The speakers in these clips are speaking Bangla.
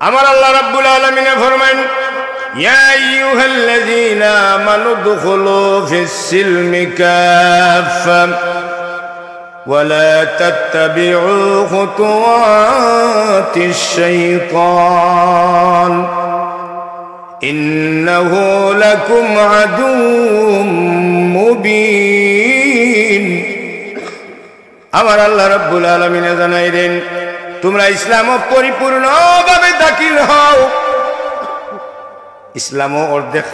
আমার আল্লাহ রাব্বুল আলামিন ফরমান ইয়া আইয়ুহাল্লাযীনা আমানু দুখুলু ফিস-সিলমি কাফা ওয়া লা তাত্তাবি'উ খুতুওয়াতিশ-শাইতান ইন্নাহু লাকুম আদুউম মুবিন। আমার আল্লাহ রাব্বুল আলামিন জানাইলেন তোমরা ইসলামে পরিপূর্ণভাবে দাখিল হও। ইসলামও অর্ধেক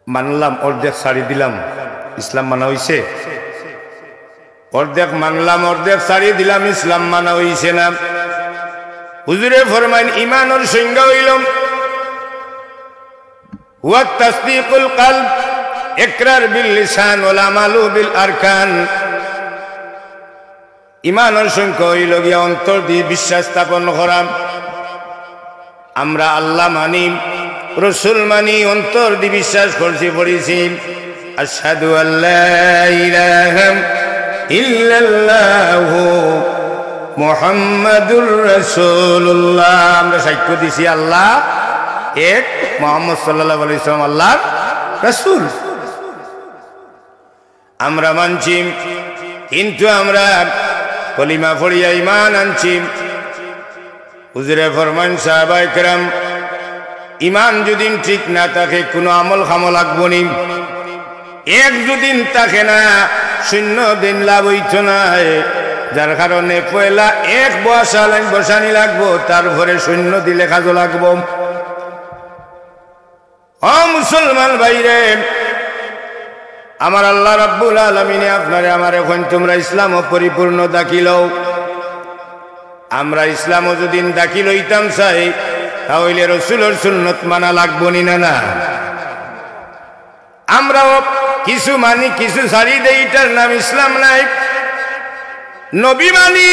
মানলাম, অর্ধেক ছাড়ি দিলাম। ইসলাম মানা হইছে? অর্ধেক মানলাম, অর্ধেক ছাড়ি দিলাম, ইসলাম মানা হইছে না। হুজুরে ফরমাইন ঈমানের সংজ্ঞা হইল ওয়া তাসদীকুল কলব ইকরার বিল লিসান ওয়াল আমালু বিল আরকান। ঈমানের সংজ্ঞা হইল গিয়া অন্তর দিয়ে বিশ্বাস স্থাপন করা। আমরা আল্লাহ মানি, রাসূল মানি, অন্তর দিয়ে বিশ্বাস করছি, পড়েছি আশহাদু আল্লা ইলাহা ইল্লাল্লাহু মুহাম্মাদুর রাসূলুল্লাহ। আমরা সাক্ষ্য দিছি আল্লাহ এক, মুহাম্মদ সাল্লাল্লাহু আলাইহি ওয়াসাল্লাম আল্লাহর রাসূল। আমরা মানছি, কিন্তু আমরা কলিমা পড়িয়া ঈমান আনছি। হুজুরে ফরমান সাহাবায়ে কেরাম ঈমান যদি ঠিক না থাকে কোনো আমল খামল লাগবো নি। এক যদিন থাকে না শূন্য দিন লাভ হইত না, যার কারণে পয়লা এক বসানি লাগবো, তারপরে শূন্য দিলে কাজও লাগবো। ও মুসলমান ভাইরে, আমার আল্লাহ রাব্বুল আলামিনে আপনারে আমার এখন তোমরা ইসলামও পরিপূর্ণ দাখিল হও। আমরা ইসলামও যদি দাখিল হইতাম চাই তাহলে রাসূলের সুন্নত মানা লাগবো নি না? আমরাও কিছু মানি, কিছু ছাড়ি দেই, এটার নাম ইসলাম নাই। নবী মানি,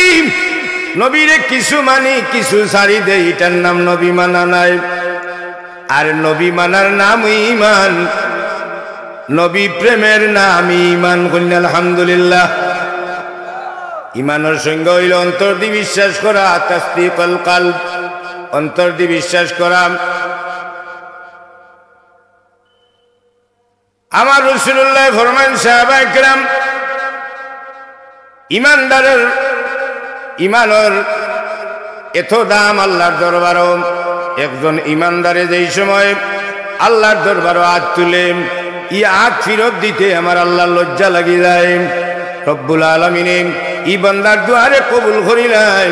নবীরে কিছু মানি, কিছু ছাড়ি দেই, এটার নাম নবী মানা নাই। আর নবী মানার নাম ঈমান, নবী প্রেমের নাম ঈমান। কইনা আলহামদুলিল্লাহ। ঈমানের সংজ্ঞা হইল অন্তর দিয়ে বিশ্বাস করা, তাসদীকুল কলব, অন্তর দিয়ে বিশ্বাস করা। আমার রাসূলুল্লাহ ফরমান সাহাবায়ে কেরাম ঈমানের এত দাম আল্লাহর দরবারও। একজন ঈমানদারে যেই সময় আল্লাহর দরবারও হাত তুলে ই হাত ফেরত দিতে আমার আল্লাহর লজ্জা লাগি যায়। রব্বুল আলামিনে ই বান্দার দুয়ারে কবুল করিলেন,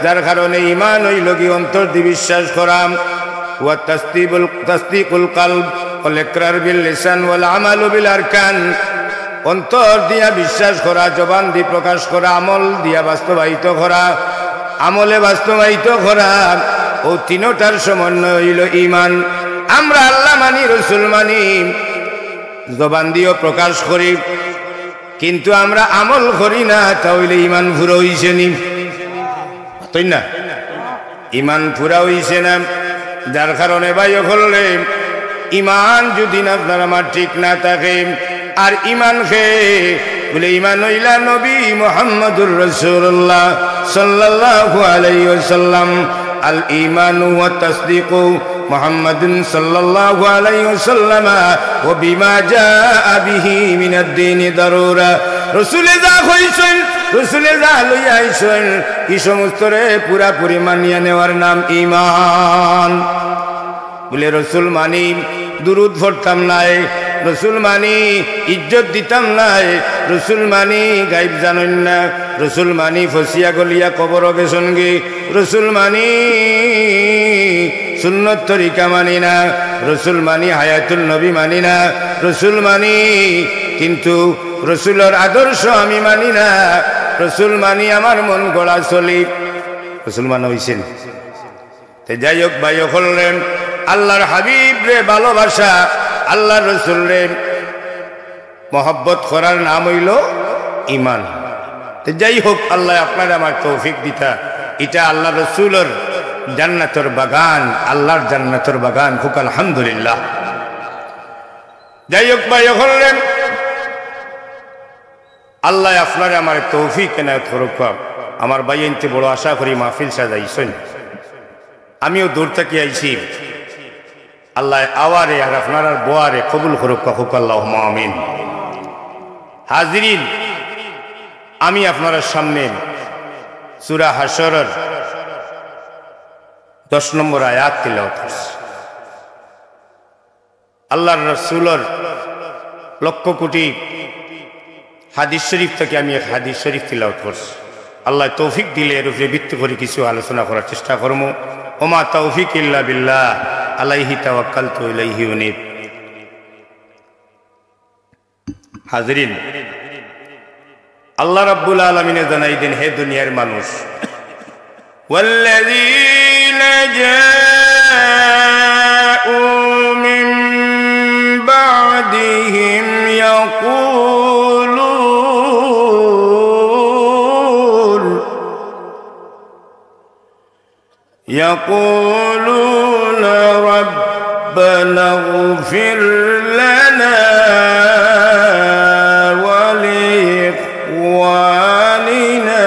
যার কারণে ঈমান হইল কি অন্তর দিয়ে বিশ্বাস করা। ওয়া তাসদীকুল কলব ওয়াল ইকরার বিল লিসান ওয়াল আমালু বিল আরকান। অন্তর দিয়া বিশ্বাস করা, জবান দিয়ে প্রকাশ করা, আমল দিয়া বাস্তবায়িত করা, আমলে বাস্তবায়িত করা, ও তিনটার সমন্বয় হইল ঈমান। আমরা আল্লাহ মানি, রাসূল মানি, জবান দিয়েও প্রকাশ করি, কিন্তু আমরা আমল করি না, তাহলে ঈমান পুরো হইছে নি? তাই না? ঈমান পুরা হইছে না। যার কারণে ভাই হলে ঈমান যদি আপনার আমার ঠিক না থাকে, আর ঈমান বলে ঈমান হইলা নবী মুহাম্মদুর রাসূলুল্লাহ সাল্লাল্লাহু আলাইহি ওয়াসাল্লাম। আল ঈমানু ওয়া তাসদীকু মুহাম্মাদুন সাল্লাল্লাহু আলাইহি ওয়াসাল্লাম ওয়া বিমা জাআ বিহি মিনাদ দ্বীনি দারুরা। রাসূলে যা কইছেন, রাসূলে যা লইয়া আইছেন, এই সমস্ত রে পুরাপুরি মানিয়া নেওয়ার নাম ঈমান। বলে রাসূল মানি দুরূদ পড়তাম নাই, রাসূল মানি ইজ্জত দিতাম নাই, রাসূল মানি গায়েব জানেন না, রাসূল মানি ফসিয়া গলিয়া কবর গেছেন গে, রাসূল মানি সুন্নত তরিকা মানি না, রাসূল মানি হায়াতুল নবী মানি না, রাসূল মানি কিন্তু রাসূলের আদর্শ আমি মানি না, রাসূল মানি আমার মন গড়া চলি। রাসূল মানা হইছেন। তো যাই হোক ভাই হলেন আল্লাহর হাবিব রে ভালোবাসা, আল্লাহর রাসূল রে মহব্বত করার নাম হইল ঈমান। তো যাই হোক, আল্লাহ আপনার আমার তৌফিক দিতা, এটা আল্লাহ রাসূলের জান্নাতের বাগান, আল্লাহর জান্নাতের বাগান। খুব আলহামদুলিল্লাহ। যাই হোক ভাই হলেন আল্লাহ আপনার আমার তৌফিক এনায়েত করুক। আমার ভাই এনতে বড় আশা করি মাহফিল সাজাইছেন। আমিও দূর থেকে আইছি আল্লাহ আওয়ারে আর আপনার আর বোয়ারে কবুল করুক কাকুক আল্লাহুম্মা আমিন। হাজিরিন, আমি আপনার সামনে সূরা হাশরের 10 নম্বর আয়াত তিলাওয়াত করছি। আল্লাহর রাসূলের লক্ষ কোটি হাদিস শরীফ থেকে আমি এক হাদিস শরীফ তিলাওয়াত করছি। আল্লাহ তৌফিক দিলে এর উপরে ভিত্তি করে কিছু আলোচনা করার চেষ্টা করবো। ওমা তৌফিক ইল্লা বিল্লাহ, আলাইহি তাওয়াক্কালতু ইলাইহি উনীব। হাজিরিন, আল্লাহ রাব্বুল আলামিন জানাই দেন, হে দুনিয়ার মানুষ, ওয়াল্লাযীনা জাউ মিন বা'দিহিম يقولون ربنا اغفر لنا ولإخواننا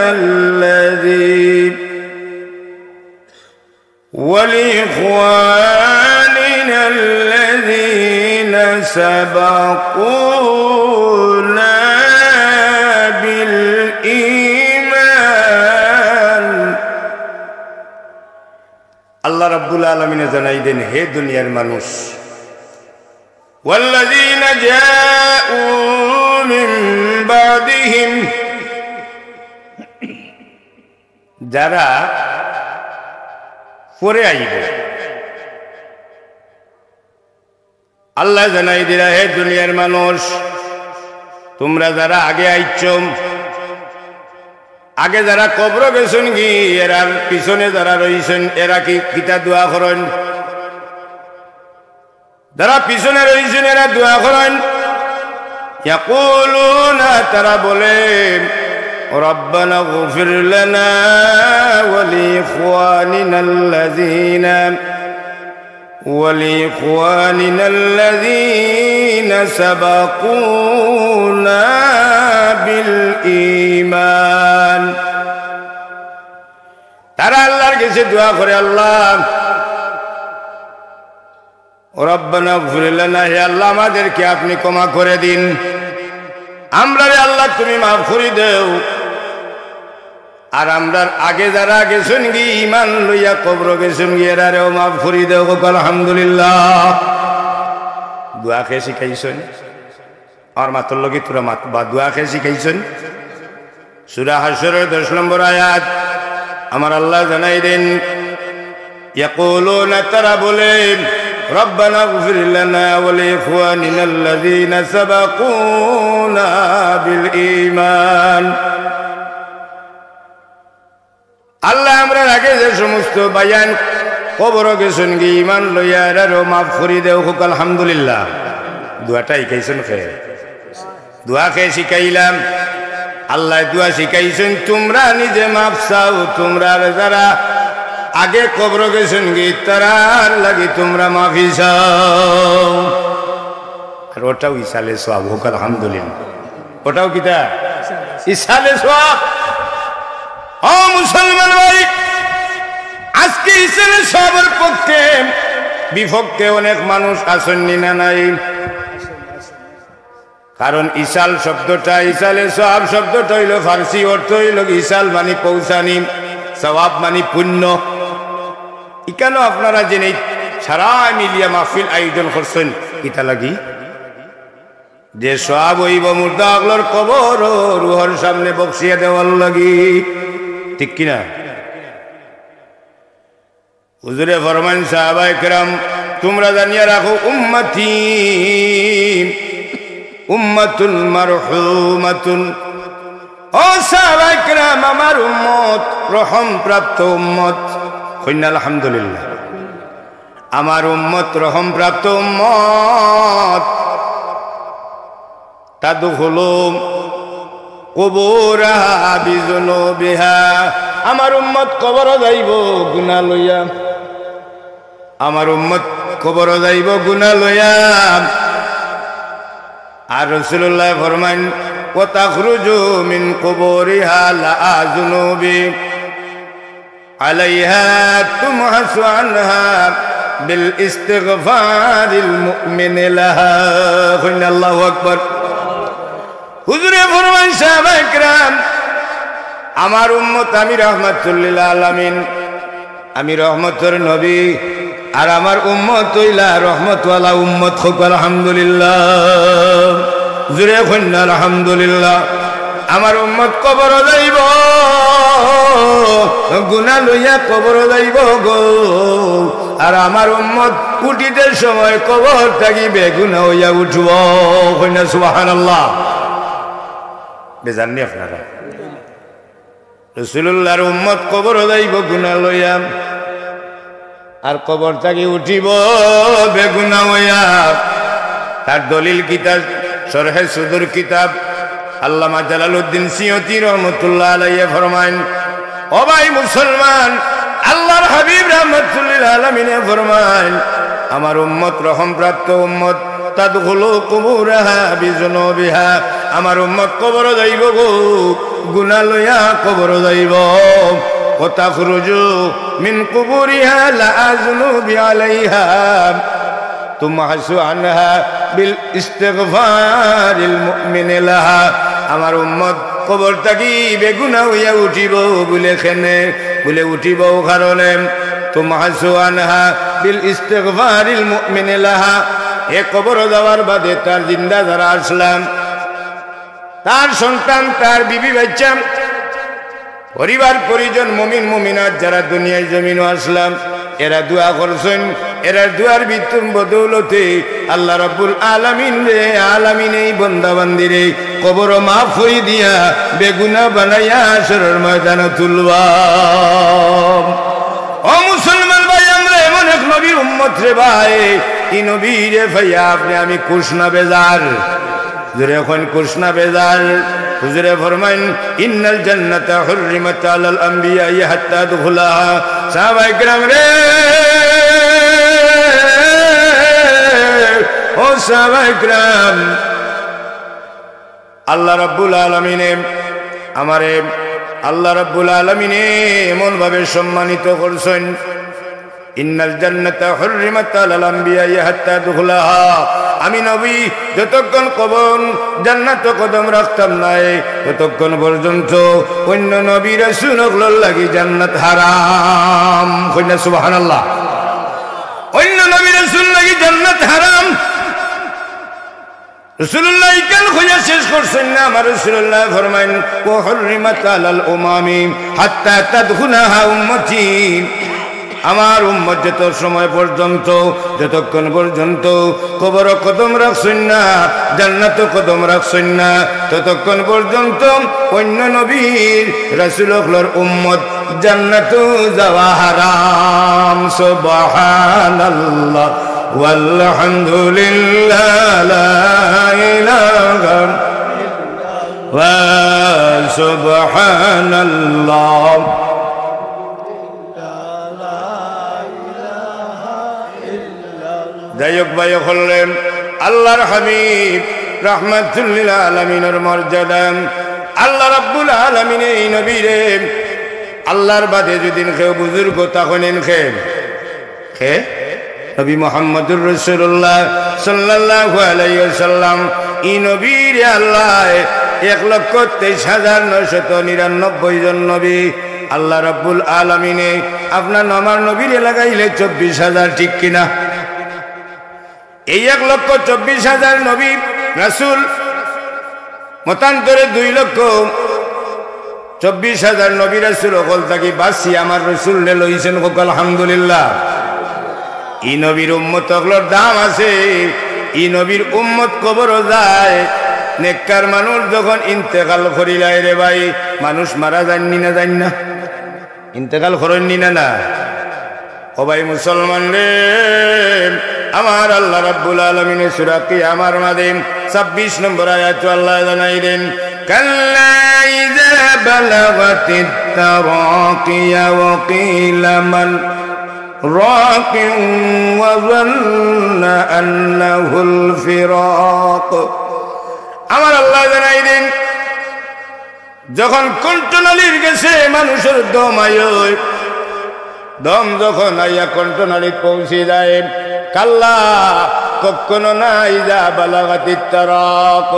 الذين سبقونا بالإيمان। আল্লাহ রাব্বুল আলামিন জানাই দেন, হে দুনিয়ার মানুষ, ওয়াল্লাযীনা জাউ মিন বা'দিহিম, যারা পরে আইবে। আল্লাহ জানাই দিলা, হে দুনিয়ার মানুষ, তোমরা যারা আগে আইছ, আগে যারা কবর গেছেন কি, এরার পিছনে যারা রয়েছেন এরা কি কিতা দোয়া করেন? যারা পিছনে রয়েছেন এরা দোয়া করেন। ইয়াকুলুনা, তারা বলে, রব্বানা গফির লানা ওয়া লিইখওয়ানিনা আল্লাযীনা সাবাকুনা বিল ঈমান। তারা আল্লাহর কাছে দোয়া করে, আল্লাহ রব্বানা গফির লানা, হে আল্লাহ আমাদেরকে আপনি ক্ষমা করে দিন, আমরা রে আল্লাহ তুমি মাফ করে দেও। আর আমরার আগে যারা গেছেন গি ঈমান লইয়া কবর গেছেন গি, এরারেও মাফ করে দেও। আলহামদুলিল্লাহ। দোয়া খেয়ে শিখাইছেন আর মাতর লগে তোরা বা দোয়া খেয়ে শিখাইছেন। সূরা হাশরের 10 নম্বর আয়াত আমার আল্লাহ জানাই দেন, ইয়াকুলুনা, তারা বলেন, রব্বানা গফির লানা ওয়া লিইখওয়ানিনা আল্লাযীনা সাবাকুনা বিল ঈমান। আল্লাহ আমরা আগে যে সমস্ত বায়ান কবর গেছেন গি ঈমান লইয়া, এরারও মাফ করে দেও। আলহামদুলিল্লাহ। দোয়াটা শিখাইছেন খেয়ে, দোয়া খেয়ে শিখাইলাম। আল্লাহ দোয়া শিখাইছেন, তোমরা নিজে মাফ চাও, তোমরা যারা আগে কবর গেছেন গি তারার লাগি তোমরা মাফি চাও। আর ওটাও ইসালে সওয়াব হোক। আলহামদুলিল্লাহ। ওটাও কিতা ইসালে সওয়াব। ও মুসলমান ভাই, আজকে ইসালে সওয়াবের পক্ষে বিপক্ষে অনেক মানুষ আসেননি না নাই? কারণ ইসাল শব্দটা, ইসালে সওয়াব শব্দটা হইল ফার্সি, অর্থ হইল ইসাল মানে পৌঁছানি, সওয়াব মানে পুণ্য। ইকানো আপনারা জেনে সারা মিলিয়া মাহফিল আয়োজন করছেন কিতা লাগি, যে সওয়াব হইব মুর্দা আগলোর কবর রুহর সামনে বক্সিয়া দেওয়ার লাগি, ঠিক কিনা? হুজুরে ফরমান, সাহাবায়ে কেরাম তোমরা জানিয়া রাখো, উম্মতি উম্মাতুল মারহুমাতুন, ও সাহাবায়ে কেরাম আমার উম্মত রহম প্রাপ্ত উম্মত। কইনা আলহামদুলিল্লাহ। আমার উম্মত রহম প্রাপ্ত উম্মত। তাদখুলু কুবুরাহা বিযুনুবিহা, আমার উম্মত কবর যাইব গুনাহ লইয়া, আমার উম্মত কবর যাইব গুনাহ লইয়া। আর রাসূলুল্লাহ ফরমান, ওয়া তাখরুজু মিন কুবুরিহা লা যুনুবি, আলাইহা তুমহাসু আনহা বিল ইস্তিগফারিল মুমিন লাহা। আল্লাহু আকবার। হুজুরে ফরমান সাহাবায়ে কেরাম, আমার উম্মত আমি রাহমাতুল লিল আলামিন, আমি রহমতের নবী, আর আমার উম্মত হইলা রহমতওয়ালা উম্মত। হোক আলহামদুলিল্লাহ, জুড়ে কন্যা আলহামদুলিল্লাহ। আমার উম্মত কবর যাইব, গুনাহ লইয়া কবর যাইব গো, আর আমার উম্মত উঠিতে সময় কবর থাকি বেগুনা হইয়া উঠব। কন্যা সুবহানাল্লাহ। বেজাননি আপনারা? রাসূলুল্লাহর উম্মত কবর যাইব গুনাহ লইয়া, আর কবর থাকি উঠিব বেগুনা হইয়া। তার দলিল কিতাব শরহে সুদুর কিতাব আল্লামা জালালউদ্দিন সিয়ুতি রহমাতুল্লাহ আলাইহি ফরমায়েন, ও ভাই মুসলমান, আল্লাহর হাবিব রাহমাতুল লিল আলামিনে ফরমায়েন, আমার উম্মত রহমপ্রাপ্ত উম্মত, তাদখুলু কুবুরাহা বিযুনুবিহা, আমার উম্মত কবর যাইব গো, গুনাহ লইয়া কবর যাইব। ওয়াতাখরুজু মিন কুবুরিহা লা আযনুবি আলাইহা তুমহাসু আনহা বিল ইস্তিগফারিল মুমিন লাহা। আমার উম্মত কবর থাকি বেগুনাহ হইয়া উঠিব বলে খেনে বলে উঠিব কারণে তুমহাসু আনহা বিল ইস্তিগফারিল মুমিন লাহা। এ কবর যাওয়ার বাদে তার জিন্দা যারা আসলাম, তার সন্তান, তার বিবি বাচ্চা, পরিবার পরিজন, মুমিন মুমিনাত যারা দুনিয়ায় জমিন আসলাম, এরা দোয়া করছেন। এরা দুয়ার ভিতর বদৌলতে আল্লাহ রাব্বুল আলামিন রে আলামিন এই বান্দা বান্দিরে কবর মাফ হই দিয়া বেগুনা বানাইয়া হাশরের ময়দানে তুলবা। ও মুসলমান ভাই, আমরা এমন এক নবীর উম্মত রে ভাই, এই নবীরে ভাইয়া আপনি আমি কুশনা বেজার, জোরে এখন কুশনা বেজার। হুজুরে ফরমাইন, ইন্নাল জান্নাতা হুররিমাত আলাল আম্বিয়া হাত্তা দুখুলাহা। সাহাবায়ে কেরাম রে, ও সাহাবায়ে কেরাম, আল্লাহ রাব্বুল আলামিনে আমারে আল্লাহ রাব্বুল আলামিনে এমন ভাবে সম্মানিত করছেন, ইন্নাল জান্নাতা হুররিমাত আলাল আম্বিয়া হাত্তা দুখুলাহা। আমি নবী যতক্ষণ কবর জান্নাত কদম রাখতাম নাই, ততক্ষণ পর্যন্ত অন্য নবী রাসূলুল্লাহর লাগি জান্নাত হারাম। কইনা সুবহানাল্লাহ। অন্য নবী রাসূল লাগি জান্নাত হারাম। রাসূলুল্লাহ কেন খুঁজে শেষ করছেন না? আমার রাসূলুল্লাহ ফরমাইন, ওয়া হুররিমাত আলাল উমামি হাত্তা তাদখুলাহা উম্মতি। আমার উম্মত যত সময় পর্যন্ত, যতক্ষণ পর্যন্ত কবর কদম রাখছেন না, জান্নাত কদম রাখছেন না, ততক্ষণ পর্যন্ত অন্য নবীর রাসূলুল্লাহর উম্মত জান্নাত যাওয়া হারাম। সুবহানাল্লাহ ওয়ালহামদুলিল্লাহ লা ইলাহা ওয়া সুবহানাল্লাহ। যাই হোক ভাই, হলেন আল্লাহর হাবিব রাহমাতুল লিল আলামিনের মর্যাদা। আল্লাহ রাব্বুল আলামিন এই নবীরে আল্লাহর বাদে যদি কেউ বুজুর্গ তখনেন খে নবী মুহাম্মদুর রাসূলুল্লাহ সাল্লাল্লাহু আলাইহি ওয়াসাল্লাম, এই নবীরে আল্লাহ 1,23,999 জন নবী আল্লাহ রাব্বুল আলামিনে আপনার আমার নবীরে লাগাইলে 24,000, ঠিক কিনা? এই 1,24,000 নবী রাসূল মতান্তরে 2,24,000 নবী রাসূল অকল থাকি বাসি আমার রাসূল রে লইছেন। আলহামদুলিল্লাহ। এই নবীর উম্মত হলোর দাম আছে। এই নবীর উম্মত কবর যায়। নেককার মানুষ যখন ইন্তেকাল করিলাই রে ভাই, মানুষ মারা যাননি না, যান না, ইন্তেকাল করেননি না না। ও ভাই মুসলমান রে, আমার আল্লাহ রাব্বুল আলামিনের সূরা কিয়ামার মাঝে 26 নম্বর আয়াতে আল্লাহ জানাইলেন, কাল্লা ইযা বালাগাতিত তারাকিয়া ওয়া কিলা মান রাকিন ওয়া যান্না আন্নাহুল ফিরাক। আমার আল্লাহ জানাইলেন, যখন কণ্ঠনালীর গেছে মানুষের দম আয়, দম যখন আইয়া কণ্ঠনালী পৌঁছে যায়, কাল্লা কখনো না ইজা বালাগাতিত তারাক,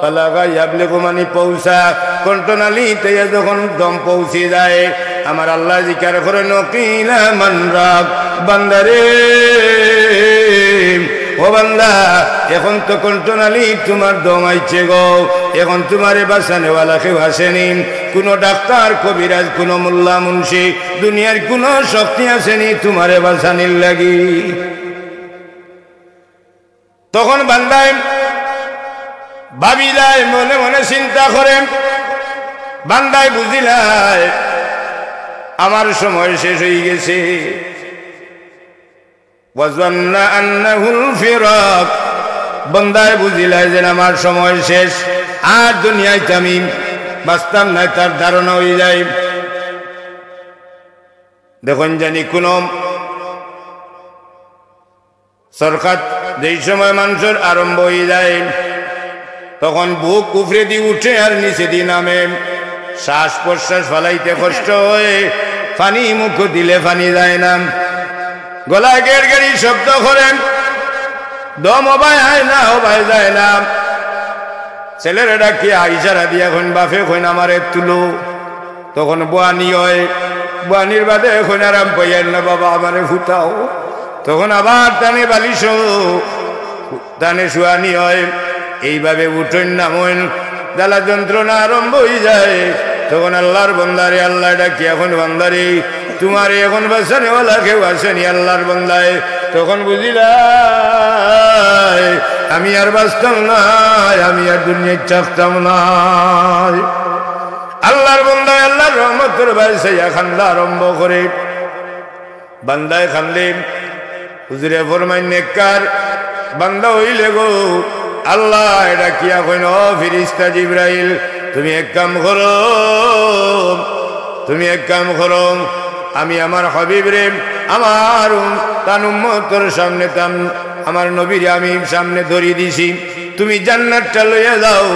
বালাগা ইয়াবলিগু মানে পৌঁছা, কণ্ঠনালীতে যখন দম পৌঁছে যায়, আমার আল্লাহ জিকার করে নকিলা মান রাক, বান্দারে ও বান্দা এখন তো কণ্ঠনালী তোমার দম আইছে গো, এখন তোমারে বাঁচানেওয়ালা কেউ আসেনি, কোনো ডাক্তার কবিরাজ কোনো মোল্লা মুন্সি দুনিয়ার কোনো শক্তি আসেনি তোমারে বাঁচানির লাগি। তখন বান্দায় ভাবি যায়, মনে মনে চিন্তা করে, বান্দায় বুঝিলায় আমার সময় শেষ হয়ে গেছে। ওয়াজান্না আন্নাহুল ফিরাক, বান্দায় বুঝিলায় যে আমার সময় শেষ, আর দুনিয়ায় আমি বাঁচতাম না, তার ধারণা হয়ে যায়। দেখুন জানি কোন সরকার যেই সময় মানুষের আরম্ভ হয়ে যায়, তখন বুক উপরে দিয়ে উঠে আর নিচে দিয়ে নামে, শ্বাস প্রশ্বাস ফলাইতে কষ্ট হয়ে, পানি মুখ দিলে পানি যায় না, গলায় গেড় গেড়ি শব্দ করেন, দম হবায় হয় না, হবায় যায় না। ছেলেরা ডাকি ইশারা দিয়ে এখন বাপে এখন আমারে তুলো, তখন বোয়ানি হয়, বোয়ানির বাদে এখন আরাম পাইয়েন না, বাবা আমারে ফুটাও, তখন আবার টানে বালিশ টানে শুয়ানি হয়। এইভাবে উঠেন নামেন, জ্বালা যন্ত্রণা আরম্ভ হয়ে যায়। তখন আল্লাহর বন্দারে আল্লাহ ডাকি এখন বান্দারে তোমার এখন বাঁচানেওয়ালা কেউ আসেনি আল্লাহর বন্দায়। তখন বুঝিলাই আমি আর বাঁচতাম না, আমি আর দুনিয়ায় চাকতাম না। আল্লাহর বন্দায় আল্লাহর রহমতের বাইসাইয়া খান্দা আরম্ভ করে, বান্দায় খান্দে হুজুরে ফরমাই নেককার বান্দা হইলে গো, আল্লাহ এটা কি এখন ও ফিরিস্তা জিবরাইল তুমি এক কাম করো, তুমি এক কাম করো, আমি আমার হাবিব রে আমার তার উম্মতের সামনে আমার নবীর আমি সামনে ধরিয়ে দিছি, তুমি জান্নাতটা লইয়া যাও,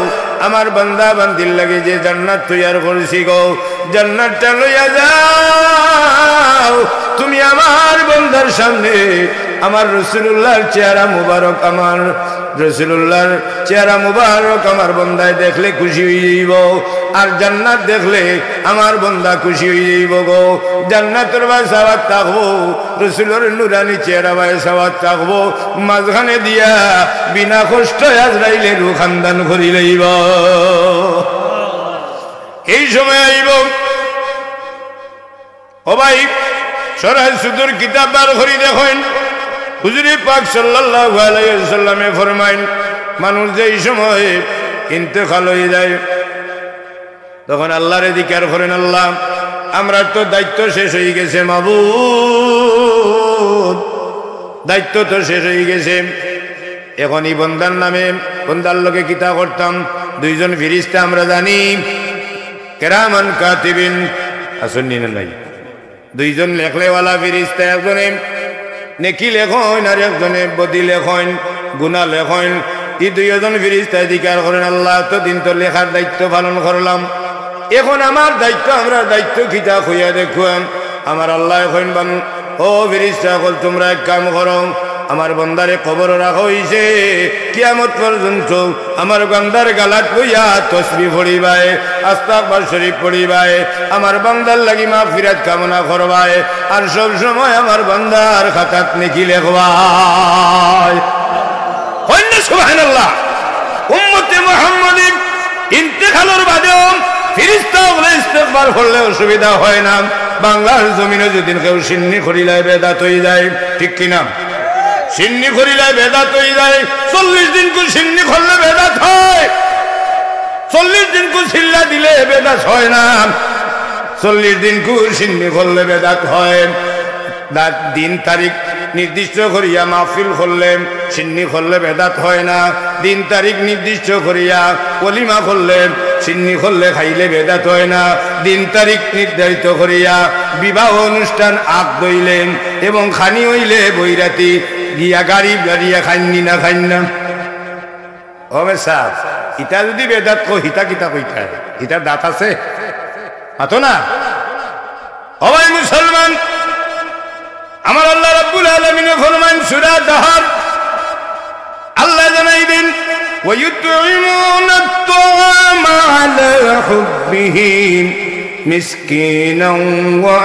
আমার বান্দা বান্দির লাগে যে জান্নাত তৈয়ার করছি গো, জান্নাতটা লইয়া যাও। তুমি আমার বান্দার সামনে আমার রাসূলুল্লাহর চেহারা মুবারক, আমার রাসূলুল্লাহর চেহারা মুবারক আমার বান্দায় দেখলে খুশি হয়ে যাইব, আর জান্নাত দেখলে আমার বান্দা খুশি হয়ে যাইব গো। জান্নাতের বাই সাওয়াত থাকবো, রাসূলের নুরানি চেহারা বাই সাওয়াত থাকবো, মাঝখানে দিয়া বিনা কষ্ট আজরাইলে রূহ খানদান করি লইব। এই সময় আইব ও ভাই সরাই সুদূর কিতাব বার করি দেখেন, হুজুরে পাক সাল্লাল্লাহু আলাইহি ওয়াসাল্লামে ফরমাইন মানুষ যেই সময় ইন্তেকাল হয়ে যায় তখন আল্লাহর জিকির করেন, আল্লাহ আমরা তো দায়িত্ব শেষ হয়ে গেছে, মাবুদ দায়িত্ব তো শেষ হয়ে গেছে, এখন এই বন্দার নামে বন্দার লোকে কিতা করতাম, দুইজন ফেরেশতা আমরা জানি কিরামান কাতিবিন আসেননি না নাই, দুইজন লেখলেওয়ালা ফেরেশতা, একজনে নেকি লেখন আর একজনে বদি লেখন গুনাহ লেখন। এই দুইজন ফেরেশতা জিকির করেন, আল্লাহ তো দিন তো লেখার দায়িত্ব পালন করলাম, এখন আমার দায়িত্ব আমরা দায়িত্ব খিতা খুঁয়া দেখুন। আমার আল্লাহ এখন ও ফেরেশতা কল তোমরা এক কাম করো, আমার বান্দারে কবর রাখা হইছে, কিয়ামত পর্যন্ত আমার বান্দার গালাত কইয়া তসবিহ পড়িবাই, আস্তাগফার শরীফ পড়িবাই, আমার বান্দার লাগি মাগফিরাত কামনা করবাই, আর সব সময় আমার বান্দার খাতাত নেকি লিখবাই। কইনা সুবহানাল্লাহ। উম্মতে মুহাম্মাদি ইন্তেকালের বাদেও ফেরেশতা ওগুলো ইস্তেগফার করলে অসুবিধা হয় না। বাংলার জমিনে যদি কেউ সিন্নি করিলে বেদাত হয়ে যায়, ঠিক কিনা? সিন্নি করিলে বেদাত হয়ে যায়। 40 দিন কু সিন্নি করলে বেদাত হয়, 40 দিন কু সিল্লা দিলে বেদাত হয় না, 40 দিন কু সিন্নি করলে বেদাত হয়। দিন তারিখ নির্দিষ্ট করিয়া মাহফিল করলে সিন্নি করলে বেদাত হয় না, দিন তারিখ নির্দিষ্ট করিয়া কলিমা করলে সিন্নি করলে খাইলে বেদাত হয় না, দিন তারিখ নির্ধারিত করিয়া বিবাহ অনুষ্ঠান আগ দইলেন এবং খানি হইলে বৈরাতি গিয়া গাড়ি গাড়িয়া খাইনি না খাইন না। হবে সাহ ইটা যদি বেদাত কো হিতা কিতা কইতা, ইটার দাঁত আছে হাতো না? হবাই মুসলমান রব্বুল আলামিন ফরমান সূরা দাহর আল্লাহ জানাইবেন ওয়ায়ুতঈমুনা আত-তাআমা আলা হুব্বিহি মিসকিনান ওয়া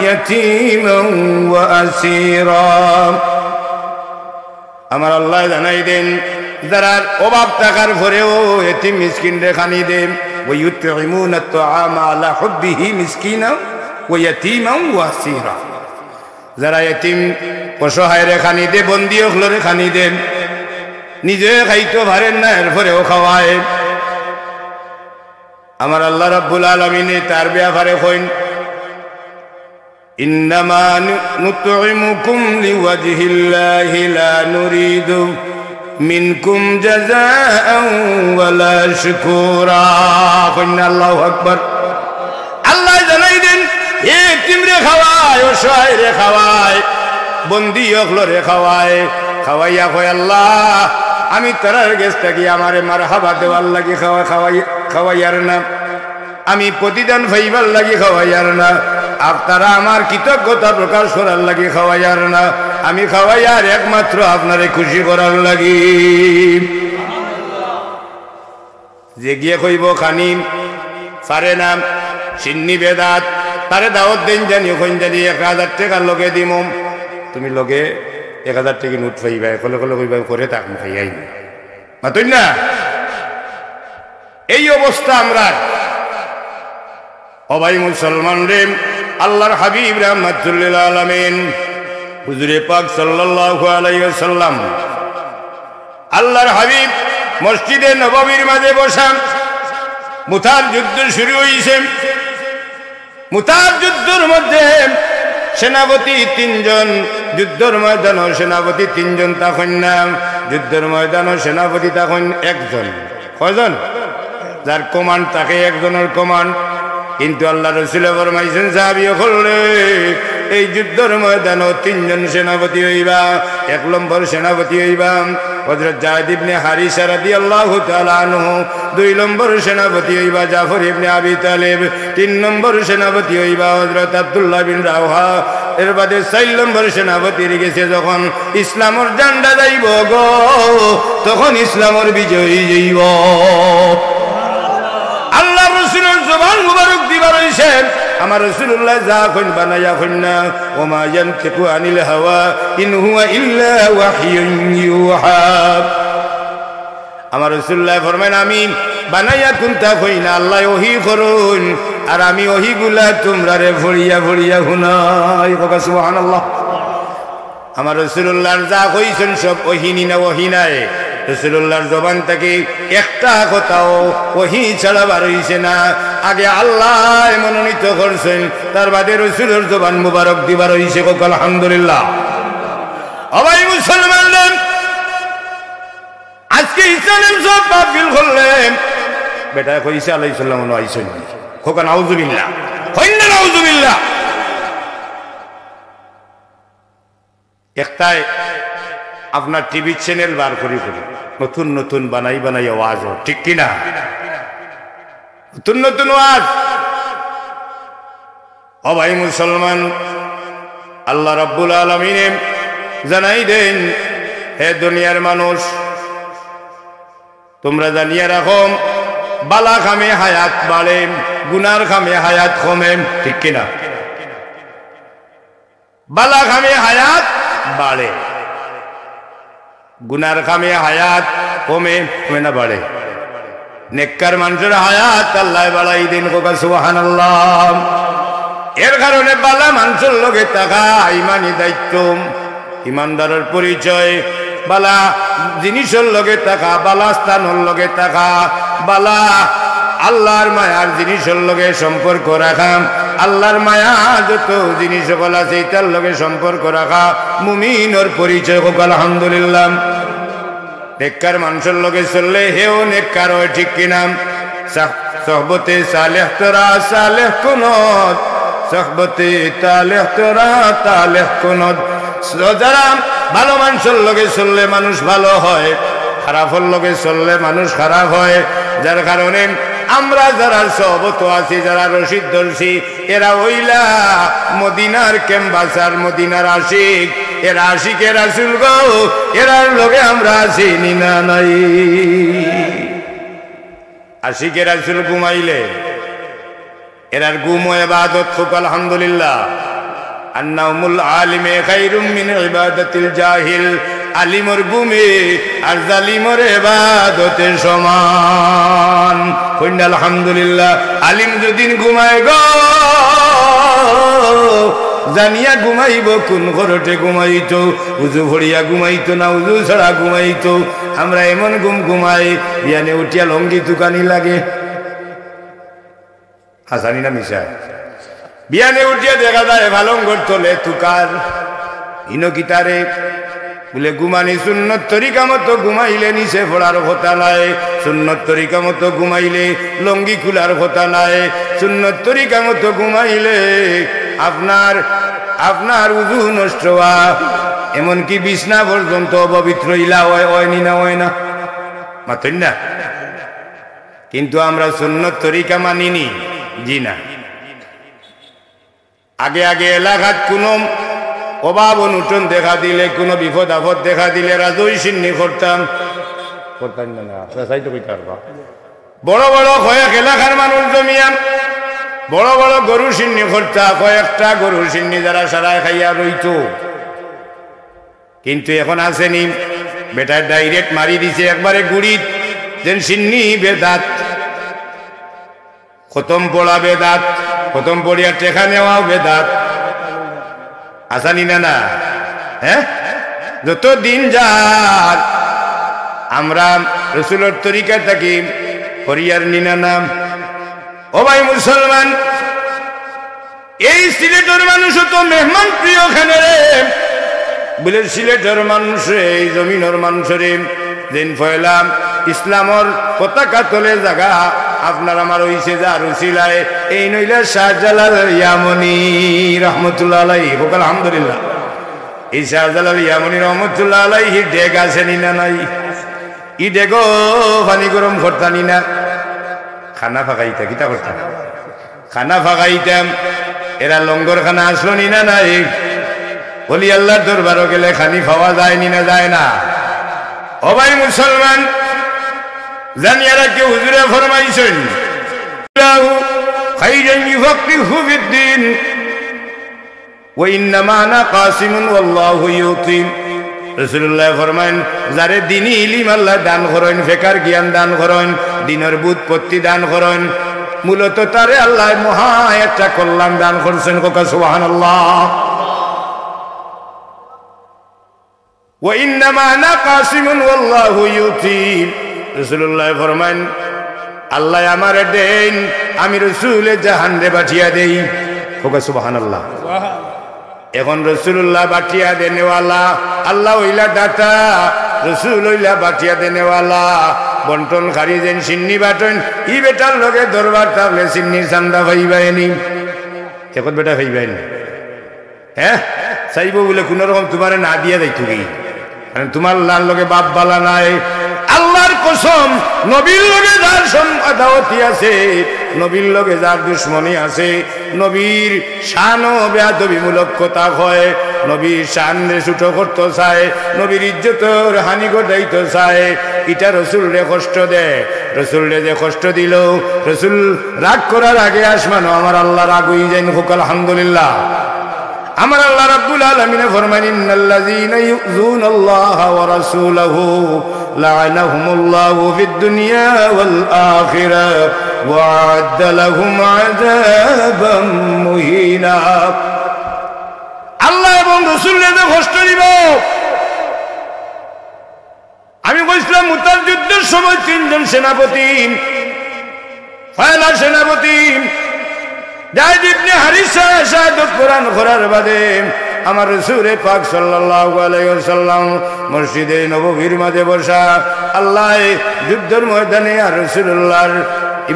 ইয়াতীমান ওয়া আসীরা আমার আল্লাহ জানাই দেন যারা অভাব থাকার পরেও এতিম মিসকিনরে খানি দেন ওয়ায়ুতঈমুনা আত-তাআমা আলা হুব্বিহি মিসকিনান ওয়া ইয়াতীমান ওয়া আসীরা যারা এতিম অসহায়রে খানি দে বন্দী হলরে খানি দেন নিজে খাইতে পারেন না এরপরেও খাওয়ায় আমার আল্লাহ রাব্বুল আলামিন তার ব্যাপারে কইন ইন্নামা নুতঈমুকুম লিওয়াজহিল্লাহি লা নুরিদু মিনকুম জাযাআন ওয়ালা শুকুরা কইন আল্লাহু আকবার আল্লাহ জানাই দেন এতিমরে খাওয়ায় অসহায়রে খাওয়ায় বন্দী হলরে খাওয়ায় খাওয়াইয়া কয় আল্লাহ আমি তারার গেছটা কি আমারে মারহাবা দেওয়ার লাগি খাওয়াইয়ার না আমি প্রতিদান ফাইবার লাগি খাওয়াইয়ার না আপনারা আমার কৃতজ্ঞতা প্রকাশ করার লাগি খাওয়াইয়ার না আমি খাওয়াইয়ার একমাত্র আপনারে খুশি করার লাগি যে গিয়ে কইব খানি পারে না সিন্নি বেদাত তারে দাওয়াত দেন জানি ওখান জানি 1000 টাকার লগে দিম তুমি লগে 1000 টাকা নোট পাইবা কলে কলে কইবা করে তাক খাইয়াই মাতই না এই অবস্থা আমরা ও ভাই মুসলমান রে আল্লাহর হাবিব রাহমাতুল লিল আলামিন হুজুরে পাক সাল্লাল্লাহু আলাইহি ওয়াসাল্লাম আল্লাহর হাবিব মসজিদে নববীর মাঝে বসা মুতার যুদ্ধ শুরু হইছে মুতার যুদ্ধের মধ্যে সেনাপতি 3 জন যুদ্ধের ময়দান সেনাপতি 3 জন তখন না যুদ্ধের ময়দান সেনাপতি তখন 1 জন কয়জন যার কমান্ড তাকে একজনের কমান্ড কিন্তু আল্লাহ রাসূল ফরমাইছেন সাহাবী হলে এই যুদ্ধের ময়দান 3 জন সেনাপতি হইবা 1 নম্বর সেনাপতি হইবা হযরত যায়েদ ইবনে হারিসা রাদিয়াল্লাহু তাআলা আনহু 2 নম্বর সেনাপতি হইবা জাফর ইবনে আবি তালিব 3 নম্বর সেনাপতি হইবা হযরত আব্দুল্লাহ বিন রাওহা এর বাদে 4 নম্বর সেনাপতি গেছে যখন ইসলামের ঝান্ডা যাইব গো তখন ইসলামের বিজয় যাইব আল্লাহ রাসূলের জবান মুবারক দিবার হইছে আমার রাসূলুল্লাহ যা কইন বানায়া কইনা ওমা ইয়ানতিকু আনিল হাওয়া ইন হুয়া ইল্লা ওয়াহয়ুন ইউহা আমার রাসূলুল্লাহ ফরমায় আমি বানায়া কুনতা কইনা আল্লাহ ওহী করুন আর আমি ওহীগুলা তোমরারে ভরিয়া ভরিয়া শুনাই কওয়া সুবহানাল্লাহ আমার রাসূলুল্লাহ যা কইছেন সব ওহী না ওহী নাই রাসূলুল্লাহর জবান থেকে একটা কথাও ওহী ছাড়া বার হইছে না আগে আল্লাহ মনোনীত করছেন তার বাদে রাসূলের জবান মুবারক দিবার হইছে কোক আলহামদুলিল্লাহ ও ভাই মুসলমান আজকে ইসলাম সব বাতিল করলেন বেটা কইছে আলাইহিস সালাম আইছেন কোক নাউযুবিল্লাহ কইনা নাউযুবিল্লাহ একটাই আপনার টিভি চ্যানেল বার করি নতুন নতুন বানাই বানাই আওয়াজ ঠিক কিনা নতুন নতুন আওয়াজ ও ভাই মুসলমান আল্লাহ রাব্বুল আলামিন জানাই দেন হে দুনিয়ার মানুষ তোমরা জানিয়ে রাখো বালা খামে হায়াত বাড়ে গুনার খামে হায়াত কমে ঠিক কিনা বালা খামে হায়াত বাড়ে গুনার খামে হায়াত কমে কমে না বাড়ে নেককার মানুষের হায়াত আল্লাহ বাড়াই দিন কোকা সুবহানাল্লাহ এর কারণে বালা মানুষের লগে থাকা ইমানি দায়িত্ব ইমানদারের পরিচয় বালা জিনিসের লগে থাকা বালা স্থানের লগে থাকা বালা আল্লাহর মায়ার জিনিসের লগে সম্পর্ক রাখা আল্লাহর মায়া যত জিনিস বলা সেইটার লগে সম্পর্ক রাখা মুমিনের পরিচয় হোক আলহামদুলিল্লাহ নেককার মানুষের লগে চললে হেও নেককার হয় ঠিক কিনা সহবতে সালেহ তোরা সালেহ কুনত সহবতে তালেহ তোরা তালেহ কুনত যারা ভালো মানুষের লগে চললে মানুষ ভালো হয় খারাপের লগে চললে মানুষ খারাপ হয় যার কারণে আমরা যারা সহবত আছি যারা রশিদ ধরছি এরা হইলা মদিনার ক্যাম্বাসার মদিনার আশিক এরা আশিকে রাসূল গো, এরার লগে আমরা আছি না নাই। আশিকে রাসূল ঘুমাইলে এরার ঘুম ও ইবাদত খুব আলহামদুলিল্লাহ। আন্নাউমুল আলিমে খায়রুম মিন ইবাদাতিল জাহিল, আলিমর ঘুমে আর জালিমর ইবাদতে সমান। কইন আলহামদুলিল্লাহ। আলিম যদিন ঘুমায় গো, জানিয়া ঘুমাইব কোন ঘরতে ঘুমাইতো, উজু ভরিয়া ঘুমাইতো না উজু ছাড়া ঘুমাইতো। আমরা এমন ঘুম ঘুমাই বিয়ানে উঠিয়া লঙ্গি তুকানি লাগে। হাসানি না মিশা? বিয়ানে উঠিয়া দেখা যায় ভালঙ্গর তলে তুকার ইনকিতারে বলে ঘুমানি সুন্নত তরিকা মতো ঘুমাইলে নিচে পড়ার কথা নাই, সুন্নত তরিকা মতো ঘুমাইলে লঙ্গি খুলার কথা নাই, সুন্নত তরিকা মতো ঘুমাইলে আপনার উজু নষ্ট হওয়া এমনকি বিছনা পর্যন্ত অপবিত্র ইলা হয় না হয় না মাথেন না। কিন্তু আমরা সুন্নত তরিকা মানিনি, জি না। আগে আগে এলাকাত কোনো অভাব অনটন দেখা দিলে, কোনো বিপদ আপদ দেখা দিলে রাজই সিন্নি করতাম না। বড় বড় কয়েক এলাকার মানুষ জমিয়া বড় বড় গরু সিন্নি করতা, কয়েকটা গরু সিন্নি যারা সারায় খাইয়া রইত। কিন্তু এখন আসেনি, বেটার ডাইরেক্ট মারি দিছে একবারে গুড়িত, যেন সিন্নি বেদাত, খতম পড়া বেদাত, খতম পড়িয়া টেকা নেওয়াও বেদাত। আসানি না না? হ্যাঁ, যত দিন যার আমরা রসুলের তরিকা থাকি হরিয়ার নিনা নাম। ও ভাই মুসলমান, এই সিলেটের মানুষ তো মেহমান প্রিয় খানে রে বলে, সিলেটের মানুষ এই জমিনের মানুষরে দিন ফয়লাম ইসলামর পতাকা তলে জাগা আপনার আমার হইছে যার উসিলায়, এই নইলে শাহজালাল ইয়ামনি রহমতুল্লাহ আলাইহি, বকাল আলহামদুলিল্লাহ। এই শাহজালাল ইয়ামনি রহমতুল্লাহ আলাইহি ডেগ আসেনি না নাই? ই ডেগো পানি গরম করতানি না, খানা ফাঁকাইতা কিতা করতাম, খানা ফাঁকাইতাম। এরা লঙ্গর খানা আসলো নি না নাই? বলি আল্লাহর দরবারও গেলে খানি খাওয়া যায় নি না যায় না? ও ভাই মুসলমান, জানিয়ারা কেউ হুজুরে ফরমাইছেন খাইরান ইউফাক্কিহু ফিদ্দীন ওয়া ইন্নামা আনা কাসিমুন ওয়াল্লাহু ইউতি। রাসূলুল্লাহ ফরমান, যারে দ্বীনি ইলম আল্লাহ দান করেন, ফিকার জ্ঞান দান করেন, দ্বীনের বুৎপত্তি দান করেন, মূলত তারে আল্লাহ মহা একটা কল্যাণ দান করছেন। কোকা সুবহানাল্লাহ। ওয়া ইন্নামা আনা কাসিমুন ওয়াল্লাহু ইউতি। রাসূলুল্লাহ ফরমান, আল্লাহ আমারে দেন, আমি রাসূলে জাহান্নামে বাটিয়া দেই। কোকা সুবহানাল্লাহ। এখন রাসূলুল্লাহ বাটিয়া দেনেওয়ালা, আল্লাহ হইলা দাতা, রাসূল হইলা বাটিয়া দেনেওয়ালা। বন্টন খারি যেন সিন্নি বাটন, ই বেটার লগে দরবার থাকলে সিন্নির চান্দা পাইবাইনি, এখন বেটা পাইবাইনি। হ্যাঁ, চাইব বলে কোন রকম তোমার না দিয়া যাইতো কি, কারণ তোমার লাল লগে বাপ বালা নাই। আল্লাহর কসম, নবীর লগে যার আদাওয়াতি আছে, নবীর লগে যার দুশ্মনী আছে, নবীর শান ও বেয়াদবিমূলক কথা হয়, নবীর শান রে ছোট করতে চায়, নবীর ইজ্জতের হানি ঘটাইতে চায়, এটা রসুলরে কষ্ট দেয়। রসুলরে যে কষ্ট দিল, রসুল রাগ করার আগে আসমানো আমার আল্লাহ রাগ হই যাইন। হোক আলহামদুলিল্লাহ। আমার আল্লাহ রাব্বুল আলামিন ফরমান, ইন্নাল্লাযীনা ইউযুনাল্লাহা ওয়া রাসূলাহু লা'নাহুমুল্লাহু ফিদ দুনিয়া ওয়াল আখিরাহ ওয়া আ'আদ্দা লাহুম আযাবাম মুহিনা। আল্লাহ এবং রাসূলের কষ্ট দিব। আমি কইছিলাম মুতার যুদ্ধের সময় তিনজন সেনাপতি, পয়লা সেনাপতি যায়েদ ইবনে হারিসা শাহাদাত কোরআন করার বাদে আমার রাসূল পাক সাল্লাল্লাহু আলাইহি ওয়াসাল্লাম মসজিদে নববীর মাঝে বসা, আল্লাহ যুদ্ধের ময়দানে আর রাসূলুল্লাহর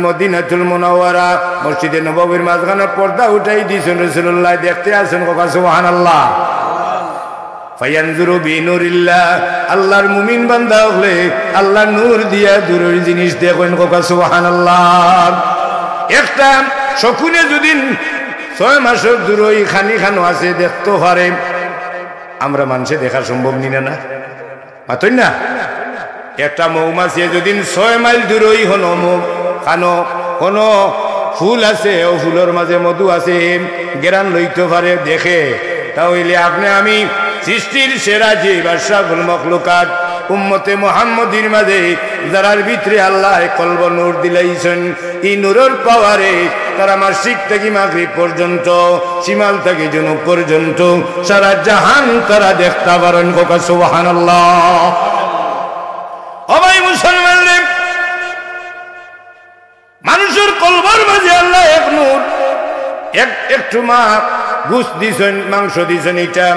মদিনাতুল মুনাওয়ারা মসজিদে নববীর মাঝখানে পর্দা উঠাই দিয়েছেন। রাসূলুল্লাহ দেখতে আছেন। সুবহানাল্লাহ। ফায়ানজুরু বিনুরিল্লাহ, আল্লাহর মুমিন বান্দা হলে আল্লাহ নূর দিয়া দূরের জিনিস দেখেন। সুবহানাল্লাহ। একটা শকুনে যদি 6 মাসের দূরই খানি খানো আছে দেখতে পারে, আমরা মানুষে দেখা সম্ভব নিনা না মাতই না একটা মৌমাছি যদি 6 মাইল দূরই হনো খানো কোনো ফুল আছে ও ফুলের মাঝে মধু আছে গেরান লইতে পারে দেখে তাহলে আপনি আমি সৃষ্টির সেরা যে বাদশাহুল মখলুকাত উম্মতে মুহাম্মদীর মাঝে যারার ভিতরে আল্লাহ কলব নূর দিলাইছেন এই নূরের পাওয়ারে তারা মাসিক থেকে মাগরিব পর্যন্ত শিমাল থেকে জুনুব পর্যন্ত সারা জাহান তারা দেখতে পারেন কোকা সুবহানাল্লাহ ও ভাই মুসলমান রে মানুষের কলবের মাঝে আল্লাহ এক নূর একটু মা ঘুষ দিছেন মাংস দিছেন এটা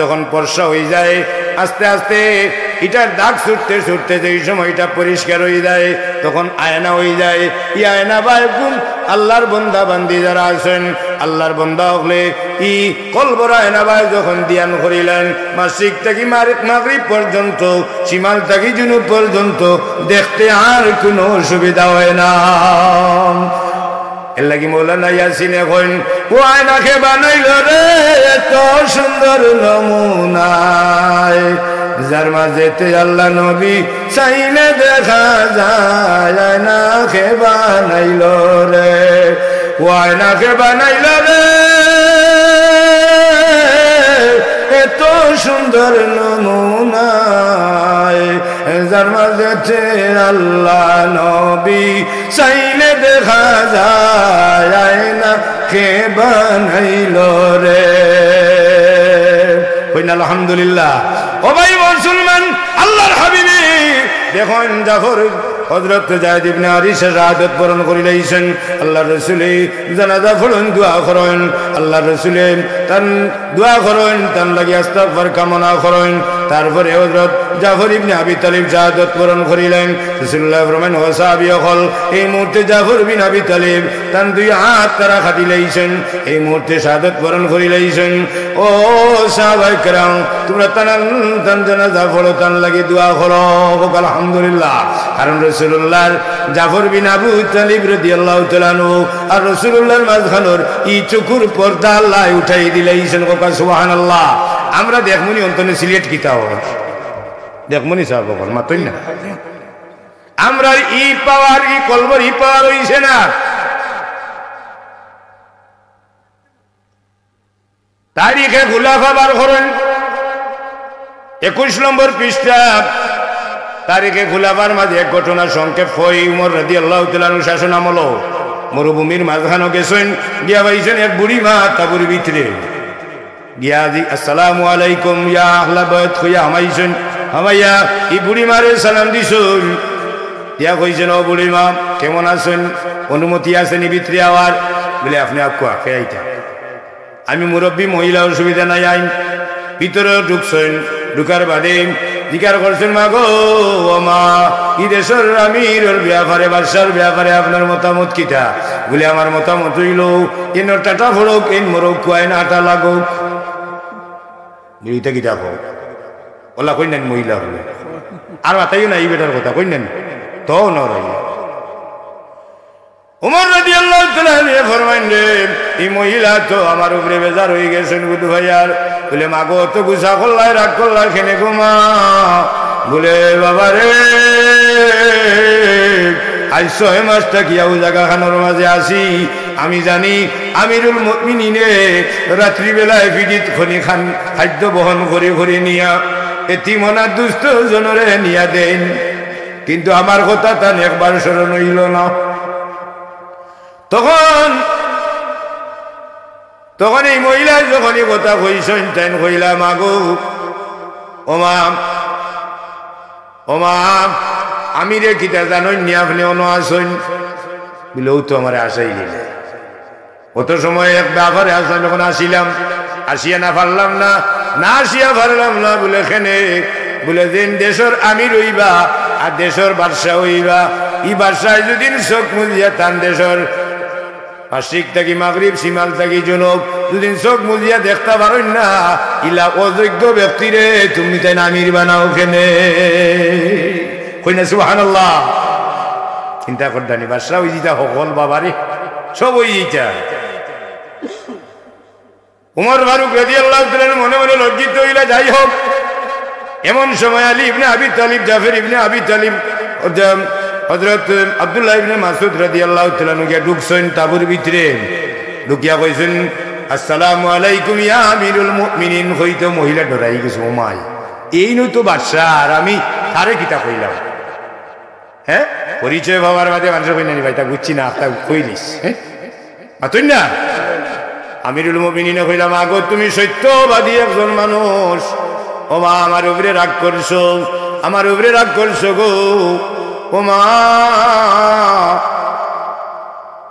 যখন পর্ষা হয়ে যায় আস্তে আস্তে এটার দাগ ছুটতে ছুটতে যেই সময় এটা পরিষ্কার হয়ে যায় তখন আয়না হয়ে যায় ই আয়না বা গুণ আল্লাহর বন্দা বান্দি যারা আছেন আল্লাহর বন্দা হলে ই কলবর আয়না ভাই যখন ধ্যান করিলেন মাসিক থেকে মাগরিব পর্যন্ত শিমাল থেকে জুনুব পর্যন্ত দেখতে আর কোনো অসুবিধা হয় না এর লাগি মৌলানা ইয়াসিন এখন ও আয়নাকে বানাইল রে এত সুন্দর নমুনায় যার মাঝেতে আল্লাহ নবী চাইলে দেখা যায় আয়নাকে বানাইল রে ও আয়নাকে বানাইল রে এত সুন্দর নমুনায় যার মাঝেতে আল্লাহ নবী চাইলে দেখা যায় আয়নাকে বানাইল রে কইনা আলহামদুলিল্লাহ ও ভাই মুসলমান আল্লাহর হাবিবি দেখুন জাফর হযরত যায়েদ ইবনে হারিসা শাহাদাত বরণ করিলেন আল্লাহর রাসূল জানাজা পড়েন দোয়া করেন আল্লাহর রাসূল তান দোয়া করেন তান লাগি ইস্তিগফার কামনা করেন তারপরে হযরত জাফর ইবনে আবি তালিব শাহাদাত বরণ করিলেন রাসূলুল্লাহ ফরমান ও সাহাবী হল এই মুহূর্তে জাফর বিন আবি তালিব তান দুই হাত তারা খাটি লাইছেন এই মুহূর্তে শাহাদাত বরণ করিলেন ও সাহাবায়ে কেরাম তোমরা তান জানাজা পড়ো তান লাগি দোয়া করো আলহামদুলিল্লাহ কারণ রাসূলুল্লাহর জাফর বিন আবু তালিব রাদিয়াল্লাহু তাআলা আনহু আর রাসূলুল্লাহর মাঝখানোর ই চুকুর পর্দা আল্লাহ উঠাই দিলেন কোকা সুবহানাল্লাহ আমরা দেখমুনি অন্তনে সিলেট কিতাব দেখমুনি সাহেব বল মাতই না আমরা ই পাওয়ার ই কলবর ই পাওয়ার হইছে না তারিখে খুলাফা বার করেন 21 নম্বর পৃষ্ঠা তারিখে খুলাফার মাঝে এক ঘটনা সংক্ষেপ হই উমর রাদিয়াল্লাহু তাআলা আনহু শাসন আমল মরুভূমির মাঝখানে গেছেন গিয়া পাইছেন এক বুড়ি মা তাবুর ভিতরে গিয়া দি আসসালামু আলাইকুম ইয়া আহলা বাইত কইয়া হামাইছেন হামাইয়া এই বুড়ি মারে সালাম দিছেন ইয়া কইছেন ও বুড়ি মা কেমন আছেন অনুমতি আছে নি ভিতরে আওয়ার বলে আপনি আকু আইতা আমি মুরব্বী মহিলা অসুবিধা নাই আইন ভিতরে ঢুকছেন ঢুকার বাদে জিজ্ঞাসা করছেন মা গো ও মা ই দেশের আমিরের ব্যাপারে বাদশার ব্যাপারে আপনার মতামত কিটা বলে আমার মতামত হইল এন টাটা ফোড়ক এন মরক কুয়াইন আটা লাগুক বুঝিতে কিটা হোক ওলা কই নেন মহিলা হলে আর মাতাইও না এই বেটার কথা কই নেন তো নরাই উমর রাদিয়াল্লাহু তাআলা আনহু ফরমাইন রে এই মহিলা তো আমার উপরে বেজার হয়ে গেছেন বুধু ভাইয়ার বলে মাগো তো গুসা করলাই রাগ করলাই খেনে ঘুমা বলে বাবা রে আজ 6 মাস থাকিয়া ও জায়গা খানোর মাঝে আসি আমি জানি আমিরুল মুমিনিনে রাত্রিবেলায় পিডিত খনি খান খাদ্য বহন করে করে নিয়া এতিমনা দুস্থ জনরে নিয়া দেন কিন্তু আমার কথা তান একবার স্মরণ হইল না তখন এই মহিলা যখন এই কথা কইছেন তাই কইলা মাগো ও মা আমি রে কিতা জানোই নি আপনি অন আসেন বলেও তো আমার আশাই দিলে অত সময় এক ব্যাপারে আসলাম যখন আসিলাম আসিয়া না পারলাম না আসিয়া পারলাম না বলে খেনে বলে দিন দেশের আমি রইবা আর দেশের বাদশা হইবা ই বাদশায় যদি চোখ মুজিয়া তান দেশের মাসিক থাকি মাগরিব শিমাল থাকি জনক দুদিন চোখ মুজিয়া দেখতে পারেন না ইলা অযোগ্য ব্যক্তিরে তুমি তাই আমির বানাও কেনে কই না সুবহানাল্লাহ চিন্তা করদানি বাদশা ওই দিতা সকল বাবারে সব ওই দিতা উমর ফারুক রাদিয়াল্লাহু তাআলা মনে মনে লজ্জিত হইলা। যাই হোক, এমন সময় আলী ইবনে আবি তালিব, জাফর ইবনে আবি তালিব, হযরত আব্দুল্লাহ ইবনে মাসউদ রাদিয়াল্লাহু তাআলা গিয়া ঢুকছেন তাবুর ভিতরে। ঢুকিয়া কইছেন, আসসালামু আলাইকুম ইয়া আমিরুল মুমিনিন। হইতো মহিলা ডরাই গেছে, ওমাই এই নই তো বাদশা, আর আমি তারে কিতা কইলাম। হ্যাঁ, পরিচয় ভাবার বাদে মানুষ কই না ভাই তা বুঝছি না, আপনার কইলিস। হ্যাঁ তুই না আমিরুল মুমিনিন কইলাম, আগো তুমি সত্যবাদী একজন মানুষ। ও মা, আমার উপরে রাগ করছো, আমার উপরে রাগ করছো গো। ও মা,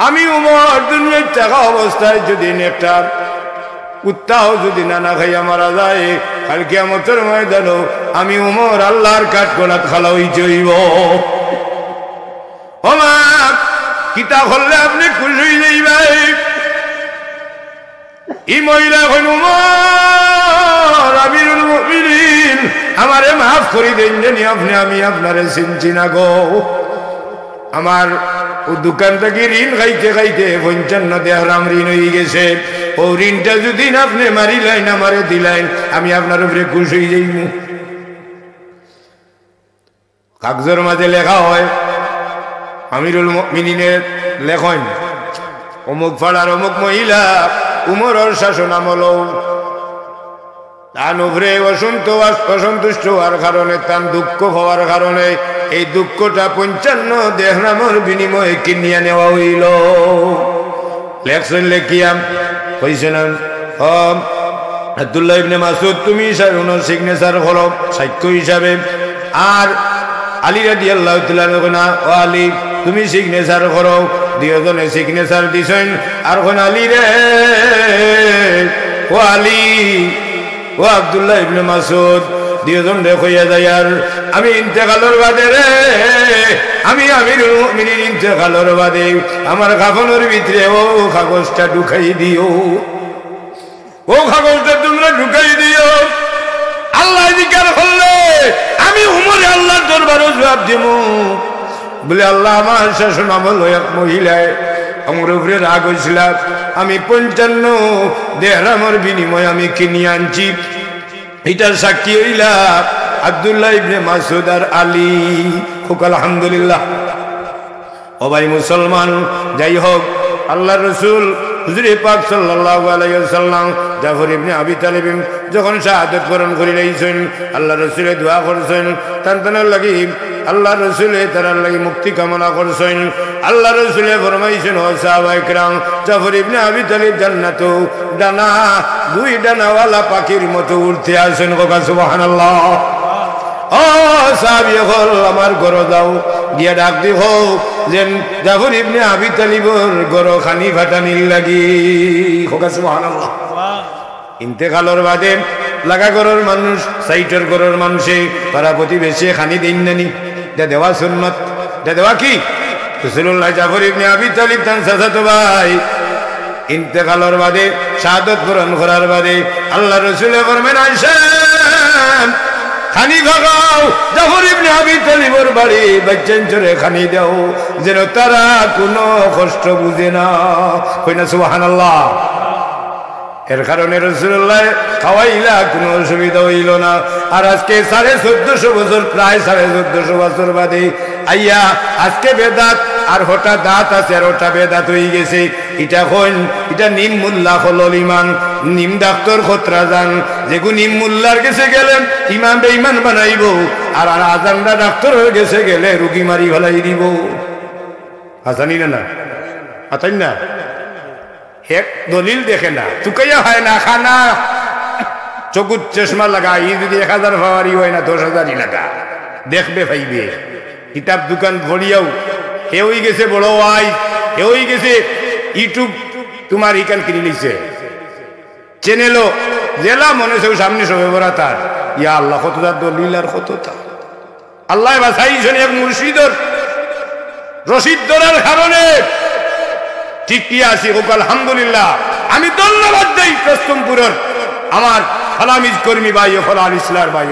আমি উমর দুনিয়ায় থাকা অবস্থায় যদি একটা কুত্তাও যদি না খাইয়া মারা যায়, কাল কিয়ামতের ময়দানে আমি উমর আল্লাহর কাঠগড়াত খালাওই জইব। ও মা, কিতা করলে আপনি খুশি হয়ে যাইবে? এই মহিলা হইল, উমর আমিরুল মুমিনিন, আমারে মাফ করে দেন জানি আপনি, আমি আপনারে চিনছি না গো। আমার ও দোকান থেকে ঋণ খাইতে খাইতে 55 দিরহাম ঋণ হয়ে গেছে। ও ঋণটা যদি আপনি মারিলেন, আমারে দিলেন, আমি আপনার উপরে খুশি হয়ে যাইব। কাগজের মাঝে লেখা হয়, আমিরুল মুমিনিনের লেখন, অমুক পাড়ার অমুক মহিলা উমরের শাসন আমল তার উপরে অসন্তুষ্ট হওয়ার কারণে, তার দুঃখ হওয়ার কারণে এই দুঃখটা 55 দিরহামের বিনিময়ে কিনিয়া নেওয়া হইল। লেখছেন লেখিয়াম কইছিলেন, আব্দুল্লাহ ইবনে মাসউদ, তুমি সিগনেচার করো সাক্ষ্য হিসাবে। আর আলী রাদিয়াল্লাহু তাআলা না, ও আলী তুমি সিগনেচার করো। দুজনে সিগনেচার দিছেন। আর কোন আলী রে, ও আলী, ও আব্দুল্লাহ ইবনে মাসউদ, দুজন দেখইয়া যায়। আর আমি ইন্তেকালের বাদে রে, আমি আমিরুল মুমিনিন ইন্তেকালের বাদে আমার কাফনের ভিতরে ও কাগজটা ঢুকাই দিও, ও কাগজটা তোমরা ঢুকাই দিও। আল্লাহ জিকার করলে আমি উমরে আল্লাহর দরবারে জবাব দিব বলে, আল্লাহ আমার শাসন আমল এক মহিলায় আমার উপরে রাগ হয়েছিল, আমি 55 দিরহামের বিনিময়ে আমি কিনে আনছি। এটার সাক্ষী হইলা আব্দুল্লাহ ইবনে মাসউদ আর আলী। হোক আলহামদুলিল্লাহ। ও ভাই মুসলমান, যাই হোক, আল্লাহ রসুল হুজুরে পাক সাল্লাল্লাহু আলাইহি ওয়াসাল্লাম জাফর ইবনে আবি তালিব যখন শাহাদাত বরণ করে লইছেন, আল্লাহ রসুলে দোয়া করছেন তার লাগি, আল্লাহ রসুলে তার লাগি মুক্তি কামনা করছেন। আল্লাহ রসুলে ফরমাইছেন, ও সাহাবায়ে কেরাম, জাফর ইবনে আবি তালিব জান্নাত ডানা 2 ডানাওয়ালা পাখির মতো উড়তে আছেন। সুবহানাল্লাহ। ও সাহাবী হল, আমার ঘর যাও, গিয়া ডাক দিব যেন জাফর ইবনে আবি তালিবর ঘর খানি ফাটানির লাগি। সুবহানাল্লাহ। ইন্তেকালের বাদে লাগা ঘরের মানুষ, সাইটের ঘরের মানুষে পাড়া প্রতিবেশী খানি দিন নানি, দেওয়া সুন্নত, দেওয়া কি রাসূলুল্লাহ। জাফর ইবনে আবি তালিব তার চাচাতো ভাই ইন্তেকালের বাদে, শাহাদাত বরণ করার বাদে আল্লাহ রাসূল ফরমান, আয়েশা খানি ভাগাও, জাফর ইবনে আবি তালিবর বাড়ি বাচ্চান চরে খানি দাও, যেন তারা কোনো কষ্ট বুঝে না। কই না সুবহানাল্লাহ। এর কারণে রাসূলুল্লাহ খাওয়াইলা, কোনো অসুবিধা হইল না। আর আজকে 1450 বছর, প্রায় 1450 বছর বাদে আইয়া আজকে বেদাত আর হঠাৎ দাঁত আছে, আর ওটা বেদাত হয়ে গেছে। এটা হন, এটা নিম মুল্লা হল ইমান, নিম ডাক্তার খতরা যান, যেগু নিম মুল্লার গেছে গেলেন ইমাম বেঈমান বানাইব, আর আজানরা ডাক্তার হয়ে গেছে গেলে রুগী মারি ফেলাই দিব। আসানি না আতাই না, এক দলিল দেখে না, চুকাইয়া হয় না, খানা চকুর চশমা লাগা, ই যদি 1000 ফাওয়ারি হয় না 10,000 লাগা, দেখবে ভাইবে। কিতাব দোকান ভরিয়াও হেই গেছে বড় আই, হেই গেছে ইউটিউব তোমার ইকান কিনে নিছে চ্যানেলও, জেলা মনে হচ্ছে সামনে সবে বড়া তার। ইয়া আল্লাহ, কতটা দলিল আর কতটা আল্লাহ বাছাইছেন এক মুর্শিদর রশিদ ধরার কারণে ঠিক কি আছি। হোক আলহামদুলিল্লাহ। আমি ধন্যবাদ দেই প্রস্তমপুরের আমার ফালামিজ কর্মী ভাই, ফলাল ইসলার ভাই,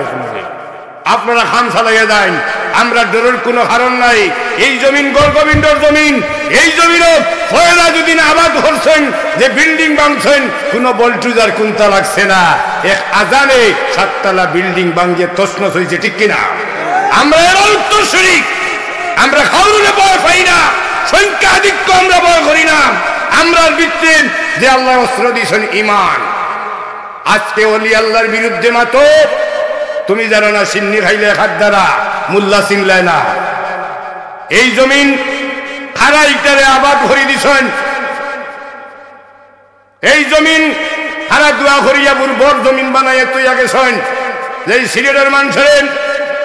আপনারা খাম চালাইয়া দেন, আমরা ডরের কোনো কারণ নাই। এই জমিন গোলগোবিন্দর জমিন, এই জমিনও ফয়লা যদি না আবাদ করছেন, যে বিল্ডিং ভাঙছেন, কোনো বল্টুজার কুন্তা লাগছে না, এক আজানে 7 তলা বিল্ডিং ভাঙিয়ে তছনছ হয়েছে, ঠিক কিনা? আমরা এর উত্তরসূরি, আমরা খাউরুনে ভয় পাই না, সংখ্যাধিক্য আমরা ভয় করি না। আমরা ভিত্তি যে আল্লাহ অস্ত্র দিয়েছেন ইমান। আজকে ওলি আল্লাহর বিরুদ্ধে মাতো তুমি জানো না, সিন্নি খাইলে হাত দ্বারা মুল্লা চিনলায় না। এই জমিন খারা ইটারে আবাদ করে দিছেন, এই জমিন খারা দোয়া করিয়া বুর্বর জমিন বানাইয়া তৈয়া গেছেন। যে সিলেটের মানুষের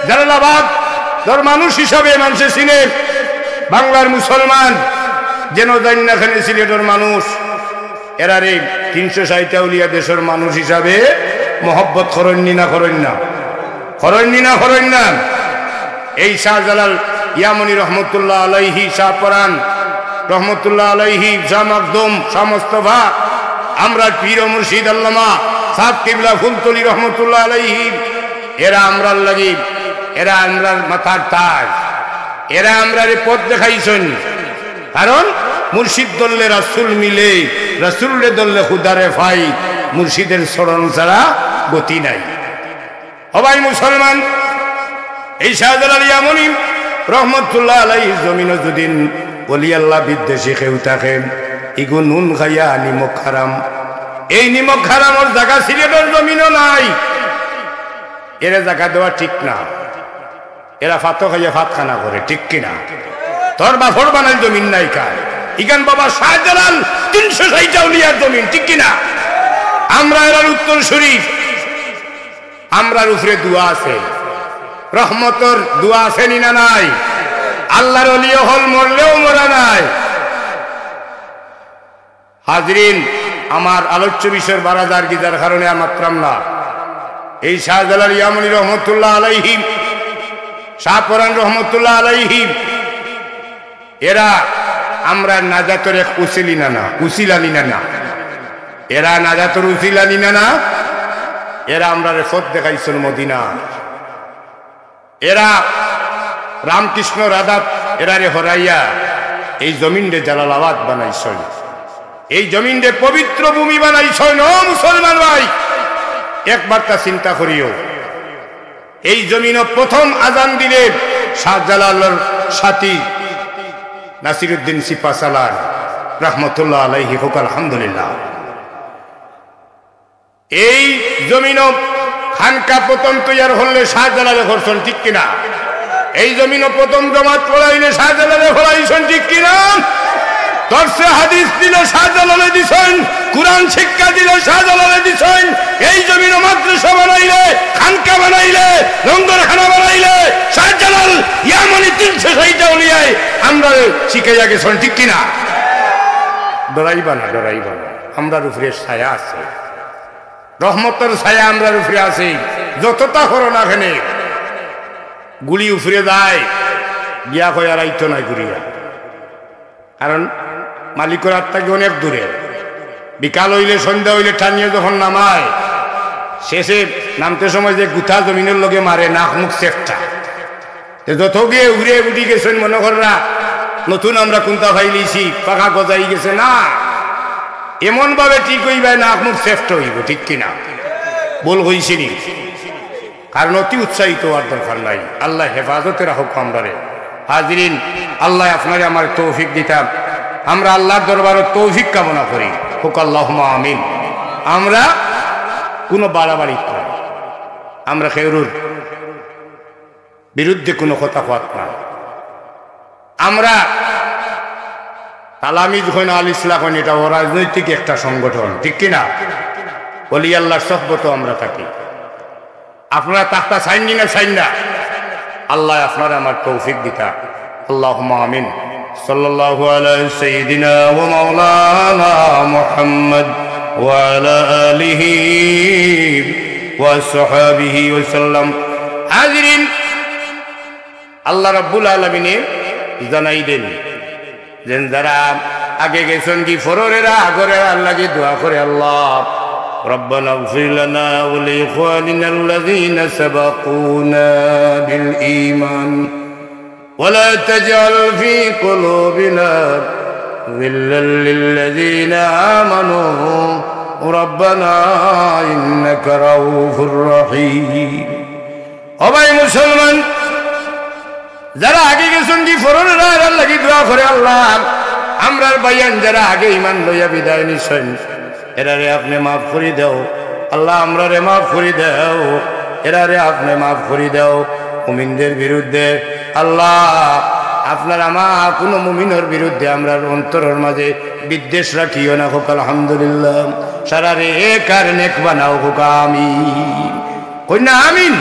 জালালাবাদ ধর মানুষ হিসাবে মানুষে চিনে, বাংলার মুসলমান যেন জানি না খানে সিলেটের মানুষ, এরারে 360 উলিয়া দেশের মানুষ হিসাবে মহব্বত করেননি না করেন না, করেননি না করেন না। এই শাহজালাল ইয়ামনি রহমতুল্লাহ আলাইহি, শাহ পরান রহমতুল্লাহ আলাইহি, শাহ মাকদুম, শাহ মুস্তাফা, আমরা পীর ও মুর্শিদ আল্লামা সাহেব কিবলা ফুলতলি রহমতুল্লাহ আলাইহি, এরা আমরার লাগি, এরা আমরার মাথার তাজ, এরা আমরার পথ দেখাইছেন। কারণ মুর্শিদ দললে রাসূল মিলে, রাসূলের দললে খুদারে ফাই, মুর্শিদের চরণ ছাড়া গতি নাই। সবাই মুসলমান। এই শাহজালাল ইয়ামনি রহমতুল্লাহ আলাইহি জমিনও যদি ওলি আল্লাহ বিদ্বেষী কেউ থাকেন, ইগো নুন খাইয়া নিমক হারাম, এই নিমক হারামের জায়গা সিলেটের জমিনও নাই। এরা জায়গা দেওয়া ঠিক না, এরা ফাতো খাইয়া ভাত খানা করে, ঠিক কিনা? তোর বাফর বানাই জমিন নাই কার, ইগান বাবা শাহজালাল 360 উলিয়ার জমিন, ঠিক কিনা? আমরা এর উত্তরসূরি, আমরার উপরে দোয়া আছে, রহমতর দোয়া আছে না নাই? আল্লাহর ওলিও হল, মরলেও মরা নাই। হাজরিন, আমার আলোচ্য বিষয়ের বারাদার গিজার কারণে মাত্রাম না। এই শাহজালাল ইয়ামনি রহমতুল্লাহ আলাইহি, শাহ পরান রহমতুল্লাহ আলাইহি, এরা আমরা নাজাতের এক উসিলা না, এরা নাজাতের উসিলা নিনা না, এরা আমরা রেফত দেখাইছেন মদিনা। এরা রামকৃষ্ণ রাধাত এরারে হরাইয়া এই জমিনরে জালালাবাদ বানাইছেন, এই জমিনরে পবিত্র ভূমি বানাইছেন। ও মুসলমান ভাই, একবার তা চিন্তা করিও। এই জমিন প্রথম আজান দিলে শাহজালালের সাথী নাসিরউদ্দিন সিপাহসালার রহমতুল্লাহ আলাইহি হোক আলহামদুলিল্লাহ। এই জমিন খানকা প্রথম তৈয়ার হলে শাহজালালে করছেন, ঠিক কিনা? এই জমিন প্রথম জমাত পড়াইলে শাহজালালে পড়াইছেন, ঠিক কিনা? দর্শে হাদিস দিল শাহজালালে দিছেন, কুরআন শিক্ষা দিল শাহজালালে দিছেন। এই জমিন মাদ্রাসা বানাইলে, খানকা বানাইলে, লঙ্গরখানা বানাইলে শাহজালাল ইয়ামনি 360 উলিয়ায় আমরা শিখাইয়া গেছেন, ঠিক কিনা? ডরাইবা না, ডরাইবা না, আমরার উপরে ছায়া আছে, রহমতের ছায়া আমরার উপরে আছে। যতটা করো না এখানে গুলি উপরে যায়, গিয়া কয় আর আইতো নাই ঘুরিয়া, কারণ মালিকের হাত থেকে অনেক দূরে। বিকাল হইলে, সন্ধ্যা হইলে টানিয়ে যখন নামায়, শেষে নামতে সময় যে গুথা জমিনের লগে মারে, নাক মুখ চেষ্টা যত গিয়ে উড়ে উঠি গেছেন, মনে কররা নতুন আমরা কুন্তা ফাইলিছি, পাখা গজাই গেছে না, এমন ভাবে ঠিক হইবে, নাক মুখ চেষ্টা হইব, ঠিক কিনা? বল হইছে নি? কারণ অতি উৎসাহিত হওয়ার দরকার নাই। আল্লাহ হেফাজতে রাখুক আমরারে। হাজরিন, আল্লাহ আপনারে আমার তৌফিক দিতাম, আমরা আল্লাহর দরবারে তৌফিক কামনা করি, হোক আল্লাহুম্মা আমিন। আমরা কোনো বাড়াবাড়ি করি, আমরা খেউরুর বিরুদ্ধে কোনো কথা পাত না। আমরা তালামিজ হইন, আল ইসলাম হইন, এটা রাজনৈতিক একটা সংগঠন, ঠিক কিনা? ওলি আল্লাহর সহবত আমরা থাকি। আপনারা তাহতা চাইন না চাইন না, আল্লাহ আপনারা আমার তৌফিক দিতা, আল্লাহুম্মা আমিন। সাল্লাল্লাহু আলা সাইয়্যিদিনা ওয়া মাওলানা মুহাম্মদ ওয়া আলা আলিহি ওয়া সাহবিহি ওয়া সাল্লাম। হাজিরিন, আল্লাহ রাব্বুল আলামিন জানাই দেন যে যারা আগে গেছেন কি ফররেরা আগরে আল্লাহকে দোয়া করে, আল্লাহ ربنا اغفر لنا ولإخواننا الذين سبقونا بالإيمان ولا تجعل في قلوبنا غلا للذين آمنوا ربنا إنك رؤوف رحيم أباي مسلمان যারা আগে গেছেন কি ফরজরা আল্লাহকে দোয়া করে আল্লাহ আমরার ভাইয়ান যারা আগে ঈমান লইয়া বিদায় নিছেন এরারে আপনি maaf করে দাও আল্লাহ আমরারে maaf করে দাও এরারে আপনি maaf করে দাও মুমিনদের বিরুদ্ধে আল্লাহ আপনার আমার কোনো মুমিনের বিরুদ্ধে আমরার অন্তরের মাঝে বিদ্বেষ রাখিও না হোক আলহামদুলিল্লাহ সারারে এক আর নেক বানাও হোক আমিন কই না আমিন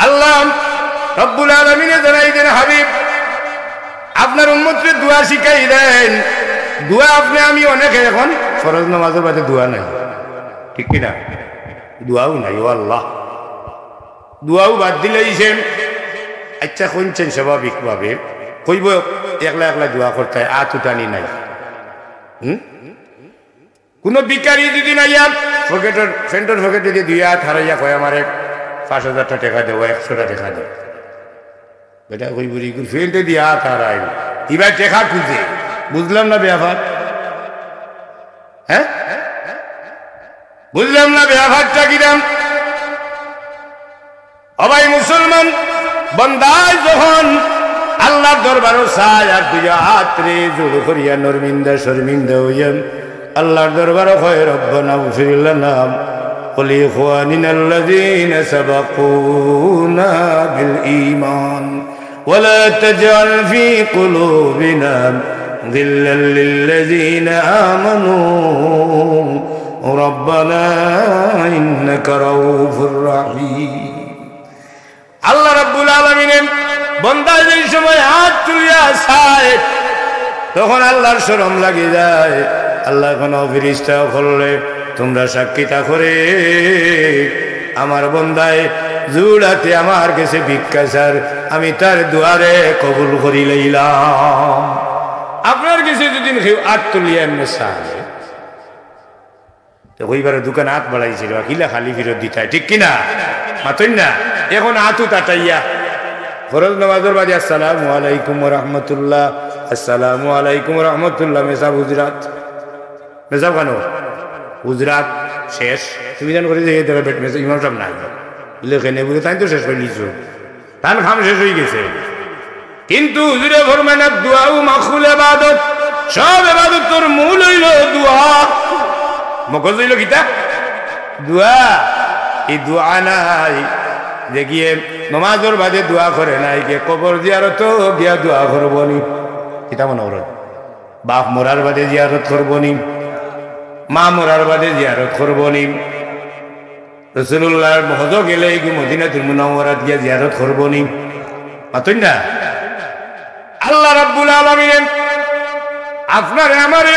আল্লাহ রব্বুল আলামিনে জানাই দেন হাবিব আপনার উম্মতকে দোয়া শিখাই দেন দোয়া আপনি আমি অনেকে এখন ফরজ নামাজের বাদে দোয়া নাই ঠিক কি না দোয়াও নাই ও আল্লাহ দোয়াও বাদ দিলেইছেন আচ্ছা শুনছেন স্বাভাবিকভাবে কইব একলা একলা দোয়া করতে হয় আতুটানি নাই কোনো বিকারি যদি নাই পকেটের ফ্রেন্টের পকেটে দিয়ে 2 হাত হারাইয়া কয় আমারে 5,000 টাকা দেবো 100 টাকা দেবো বেটা কই বুড়ি ফ্রেন্টে দিয়ে হাত হারাই এবার টাকা খুঁজে বুঝলাম না ব্যাপার হ্যাঁ বুঝলাম না ব্যাপারটা কিরাম অবাই মুসলমান বন্দায় যখন আল্লাহর দরবারে চায় আর 2 হাত রে জোর করিয়া নরমিন্দা শর্মিন্দা হইয়া আল্লাহর দরবারে কয় রব্বানা ইগফির লানা ولإخواننا الذين سبقونا بالإيمان ولا تجعل في قلوبنا غلا للذين آمنوا ربنا إنك رؤوف رحيم আল্লাহ রাব্বুল আলামিন বান্দা যেই সময় হাত তুলিয়া চায় তখন আল্লাহর শরম লাগে যায় আল্লাহ কোন ফেরেশতা বললে তোমরা সাক্ষীতা করে আমার বান্দায় জুড়াতে আমার কাছে ভিক্ষা চার আমি তার দুয়ারে কবুল করি লইলাম আপনার কাছে যদি কেউ হাত তুলিয়া এমনি চায় তো ওইবারে দোকান হাত বাড়াইছিল কিলা খালি ফেরত দিতে ঠিক কিনা মাতই না এখন হাতও তাটাইয়া ফরজ নামাজের বাদে আসসালামু আলাইকুম ওয়া রাহমাতুল্লাহ আসসালামু আলাইকুম ওয়া রাহমাতুল্লাহ মেসাব গুজরাট মেসাব কেন গুজরাট শেষ তুমি জান করে যে বেট মেসাব ইমাম সাহেব না লেখে নেই বুঝে তাই তো শেষ করে নিছো তার খাম শেষ হয়ে গেছে কিন্তু হুজুরে ফরমান দুআ ও মাখুল ইবাদত সব ইবাদতের মূল হইল দুআ মগজ হইল কিতা দুআ এই দুআ নাই দেখিয়ে নমাজের বাদে দোয়া করে নাই কে কবর জিয়ারত গিয়া দোয়া করবো নি কিতা মনে করেন বাপ মরার বাদে জিয়ারত করবো নি মা মরার বাদে জিয়ারত করবো নি রাসূলুল্লাহর হজ গেলে মদিনাতুল মুনাওয়ারাত গিয়া জিয়ারত করবো নি মাতই না আল্লাহ রাব্বুল আলামিন আপনার আমারে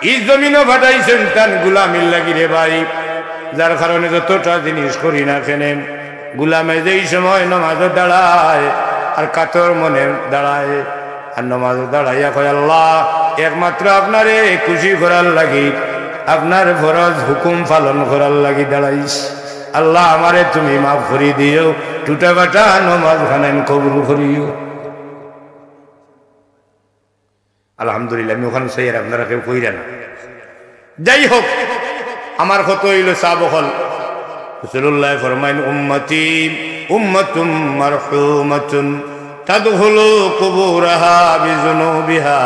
এই জমিনও ফাটাইছেন তান গোলামির লাগি রে ভাই যার কারণে যতটা জিনিস করি না কেন গুলামে যেই সময় নমাজে দাঁড়ায় আর কাতর মনে দাঁড়ায় আর নমাজে দাঁড়াইয়া কয় আল্লাহ একমাত্র আপনারে খুশি করার লাগি আপনার ফরজ হুকুম পালন করার লাগি দাঁড়াইস আল্লাহ আমারে তুমি মাফ করে দিও টুটা বাটা নমাজ খানেন কবুল করিও আলহামদুলিল্লাহ আমি ওখানে সেই আপনারা কেউ কইরা না যাই হোক আমার কত হইল সাবহল রাসূলুল্লাহ ফরমাইন উম্মতি উম্মাতুম মারহুমাতুন তাদখুলু কুবুরাহা বিযুনুবিহা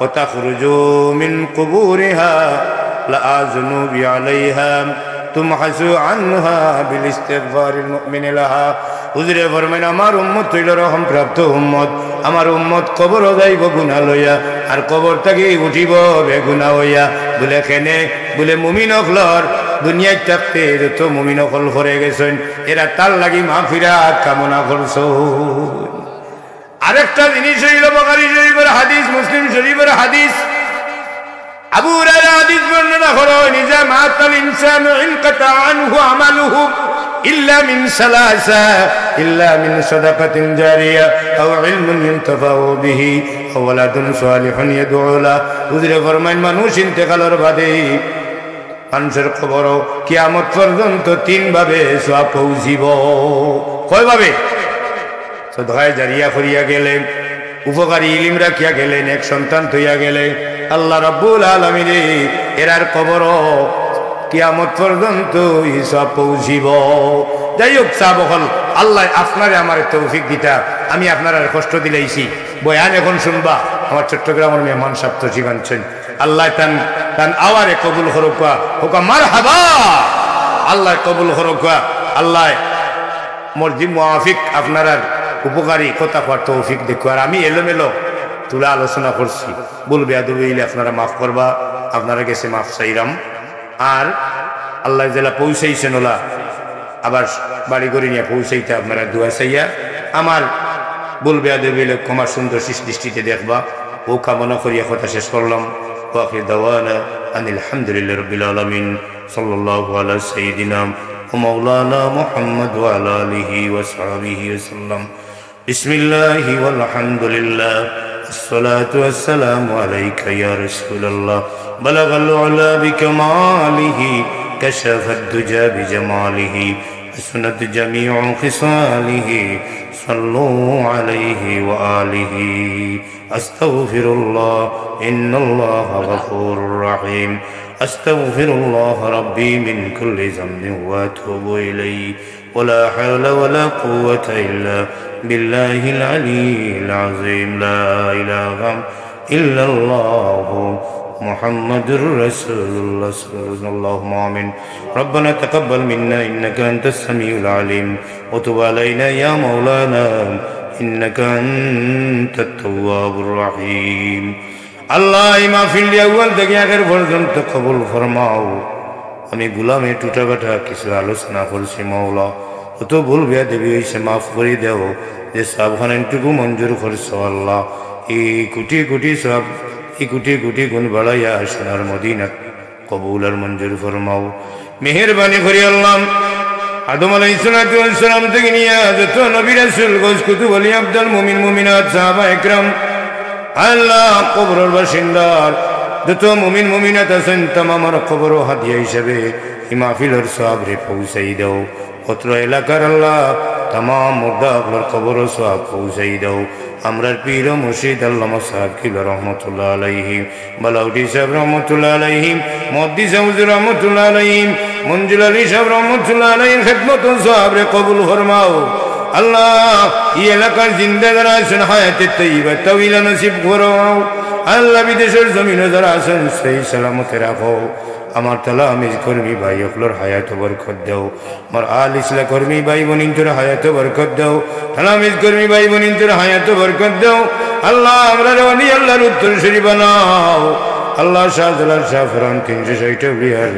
ওয়া তাখরুজু মিন কুবুরিহা লাযুনুবি আলাইহা তুমহাসু আনহা বিল ইস্তিগফারিল মুমিনি লাহা হুজুরে ফরমাইন আমার উম্মত হইল রহম প্রাপ্ত উম্মত আমার উম্মত কবর যাইব গুনাহ লইয়া আর কবর থেকে উঠিব বেগুনাহ হইয়া বলে কেনে বলে মুমিন হলর দুনিয়ায় থাকতে যত মুমিন হল করে গেছেন এরা তার লাগি মাগফিরাত কামনা করছো আরেকটা জিনিস হইল বুখারী শরীফের হাদিস মুসলিম শরীফের হাদিস আবু হুরায়রা হাদিস বর্ণনা করেন ইজা মাতাল ইনসানু ইনকাতা আনহু আমালুহু ইল্লা মিন সালাসা ইল্লা মিন সাদাকাতিন জারিয়া আও ইলমুন ইনতাফাউ বিহি আও ওয়ালাদুন সালিহুন ইয়াদউ লা হুজুরে ফরমান মানুষ ইন্তেকালের বাদে মানুষের কবরও কিয়ামত পর্যন্ত 3 ভাবে সওয়াব পৌঁছিব। কয় ভাবে? সদকায়ে জারিয়া করিয়া গেলে, উপকারী ইলম রাখিয়া গেলেন, এক সন্তান থইয়া গেলে আল্লাহ রাব্বুল আলামিন এরার কবরও কিয়ামত পর্যন্ত সওয়াব পৌঁছিব। যাই হোক সাহাব হল, আল্লাহ আপনারে আমার তৌফিক দিতা, আমি আপনার আর কষ্ট দিলেইছি। বয়ান এখন শুনবা, আমার চট্টগ্রামের মেহমান সাহেব তো জীবানছেন, আল্লাহ তান আওয়ারে কবুল হরকা হোকা মারহাবা, আল্লাহ কবুল হরকা, আল্লাহ মর্জি মুআফিক আপনার উপকারী কথা কর তৌফিক দেখো। আর আমি এলোমেলো তুলা আলোচনা করছি, বলবে আদুইলে আপনারা মাফ করবা, আপনারা গেছে মাফ চাইরাম। আর আল্লাহ জেলা পৌঁছাইছেন ওলা আবার বাড়ি করে নিয়ে পৌঁছাইতে আপনারা দোয়া চাইয়া আমার বলবে আদুইলে ক্ষমা সুন্দর দৃষ্টিতে দেখবা ও কামনা করিয়া কথা শেষ করলাম। ওয়াখির দাওয়ানা আনিল হামদুলিল্লাহি রাব্বিল আলামিন সাল্লাল্লাহু আলা সাইয়্যিদিনা ওয়া মাওলানা মুহাম্মদ ওয়া আলা আলিহি ওয়া সাহবিহি ওয়াসাল্লাম। বিসমিল্লাহি ওয়াল হামদুলিল্লাহ والصلاة والسلام عليك يا رسول الله بلغ العلا بكماله كشف الدجى بجماله حسنت جميع خصاله صلوا عليه وآله أستغفر الله إن الله غفور رحيم أستغفر الله ربي من كل ذنب وأتوب إليه ولا حول ولا قوة إلا بالله العلي العظيم لا إله إلا الله محمد رسول الله صلى الله آمين. ربنا تقبل منا إنك أنت السميع العليم وتب علينا يا مولانا إنك أنت التواب الرحيم. আল্লাহ এই মাহফিল আউয়াল থেকে আখের পর্যন্ত কবুল ফরমাও। আমি গোলামে টুটাকাটা কিছু আলোচনা করছি মাওলা, অত ভুল বেয়াদবি হয়েছে মাফ করে দেও, যে সাবধানটুকু মঞ্জুর করছো আল্লাহ। এই কোটি কোটি সব এই কোটি কোটি গুণ বাড়াইয়া সোনার মদিনা কবুল আর মঞ্জুর ফরমাও। মেহেরবানি করি আল্লাহ আদম আলাইহিস সালাম থেকে নিয়ে যত নবী রাসূল গৌস কুতুব আলী আব্দুল মুমিন মুমিনাত সাহাবা একরাম আল্লাহ কবরের বাসিন্দার যত মুমিন মুমিনাত আছেন তামামের কবর হাদিয়া হিসেবে এই মাহফিলের সওয়াব রে পৌঁছাই দাও। অত্র এলাকার আল্লাহ তামাম মুর্দাগুলোর কবর সওয়াব পৌঁছাই দাও। আমরার পীর মুর্শিদ আল্লামা সাহেব কিবলা রহমতুল্লাহ আলাইহি, বালাউটি সাহেব রহমতুল্লাহ আলাইহি, মুহাদ্দিস হুজুর রহমতুল্লাহ আলাইহি, মঞ্জুর আলী সাহেব রহমতুল্লাহ আলাইহির খিদমত ও সওয়াব রে কবুল ফরমাও। আল্লাহ এই এলাকার জিন্দা যারা আছেন হায়াতে তাইয়্যিবা তাওয়িলা নসিব করো। আল্লাহ বিদেশের জমিনে যারা আছেন সেই সালামতে রাখো। আমার তালামিজ কর্মী ভাই অকলোর হায়াত বরকত দাও। আমার আল ইসলা কর্মী ভাই বোনিন তোর হায়াত বরকত দাও। তালামিজ কর্মী ভাই বোনিন তোর হায়াত বরকত দাও। আল্লাহ আমরা ওলি আল্লাহর উত্তর শরী বানাও। আল্লাহ শাহজালাল শাহ ফরান 360 বিহার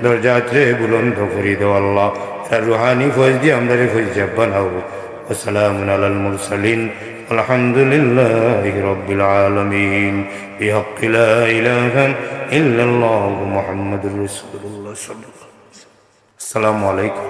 দরজাতে বুলন্দ করে দাও। আল্লাহ তার রুহানি ফয়জ দিয়ে আমরা ফয়জ বানাও। ওয়াসসালামু আলাল মুরসালিন আলহামদুলিল্লাহি রাব্বিল আলামিন বিহাক্কি লা ইলাহা ইল্লাল্লাহু মুহাম্মাদুর রাসূলুল্লাহ সাল্লাল্লাহু আলাইহি ওয়াসাল্লাম। আসসালামু আলাইকুম।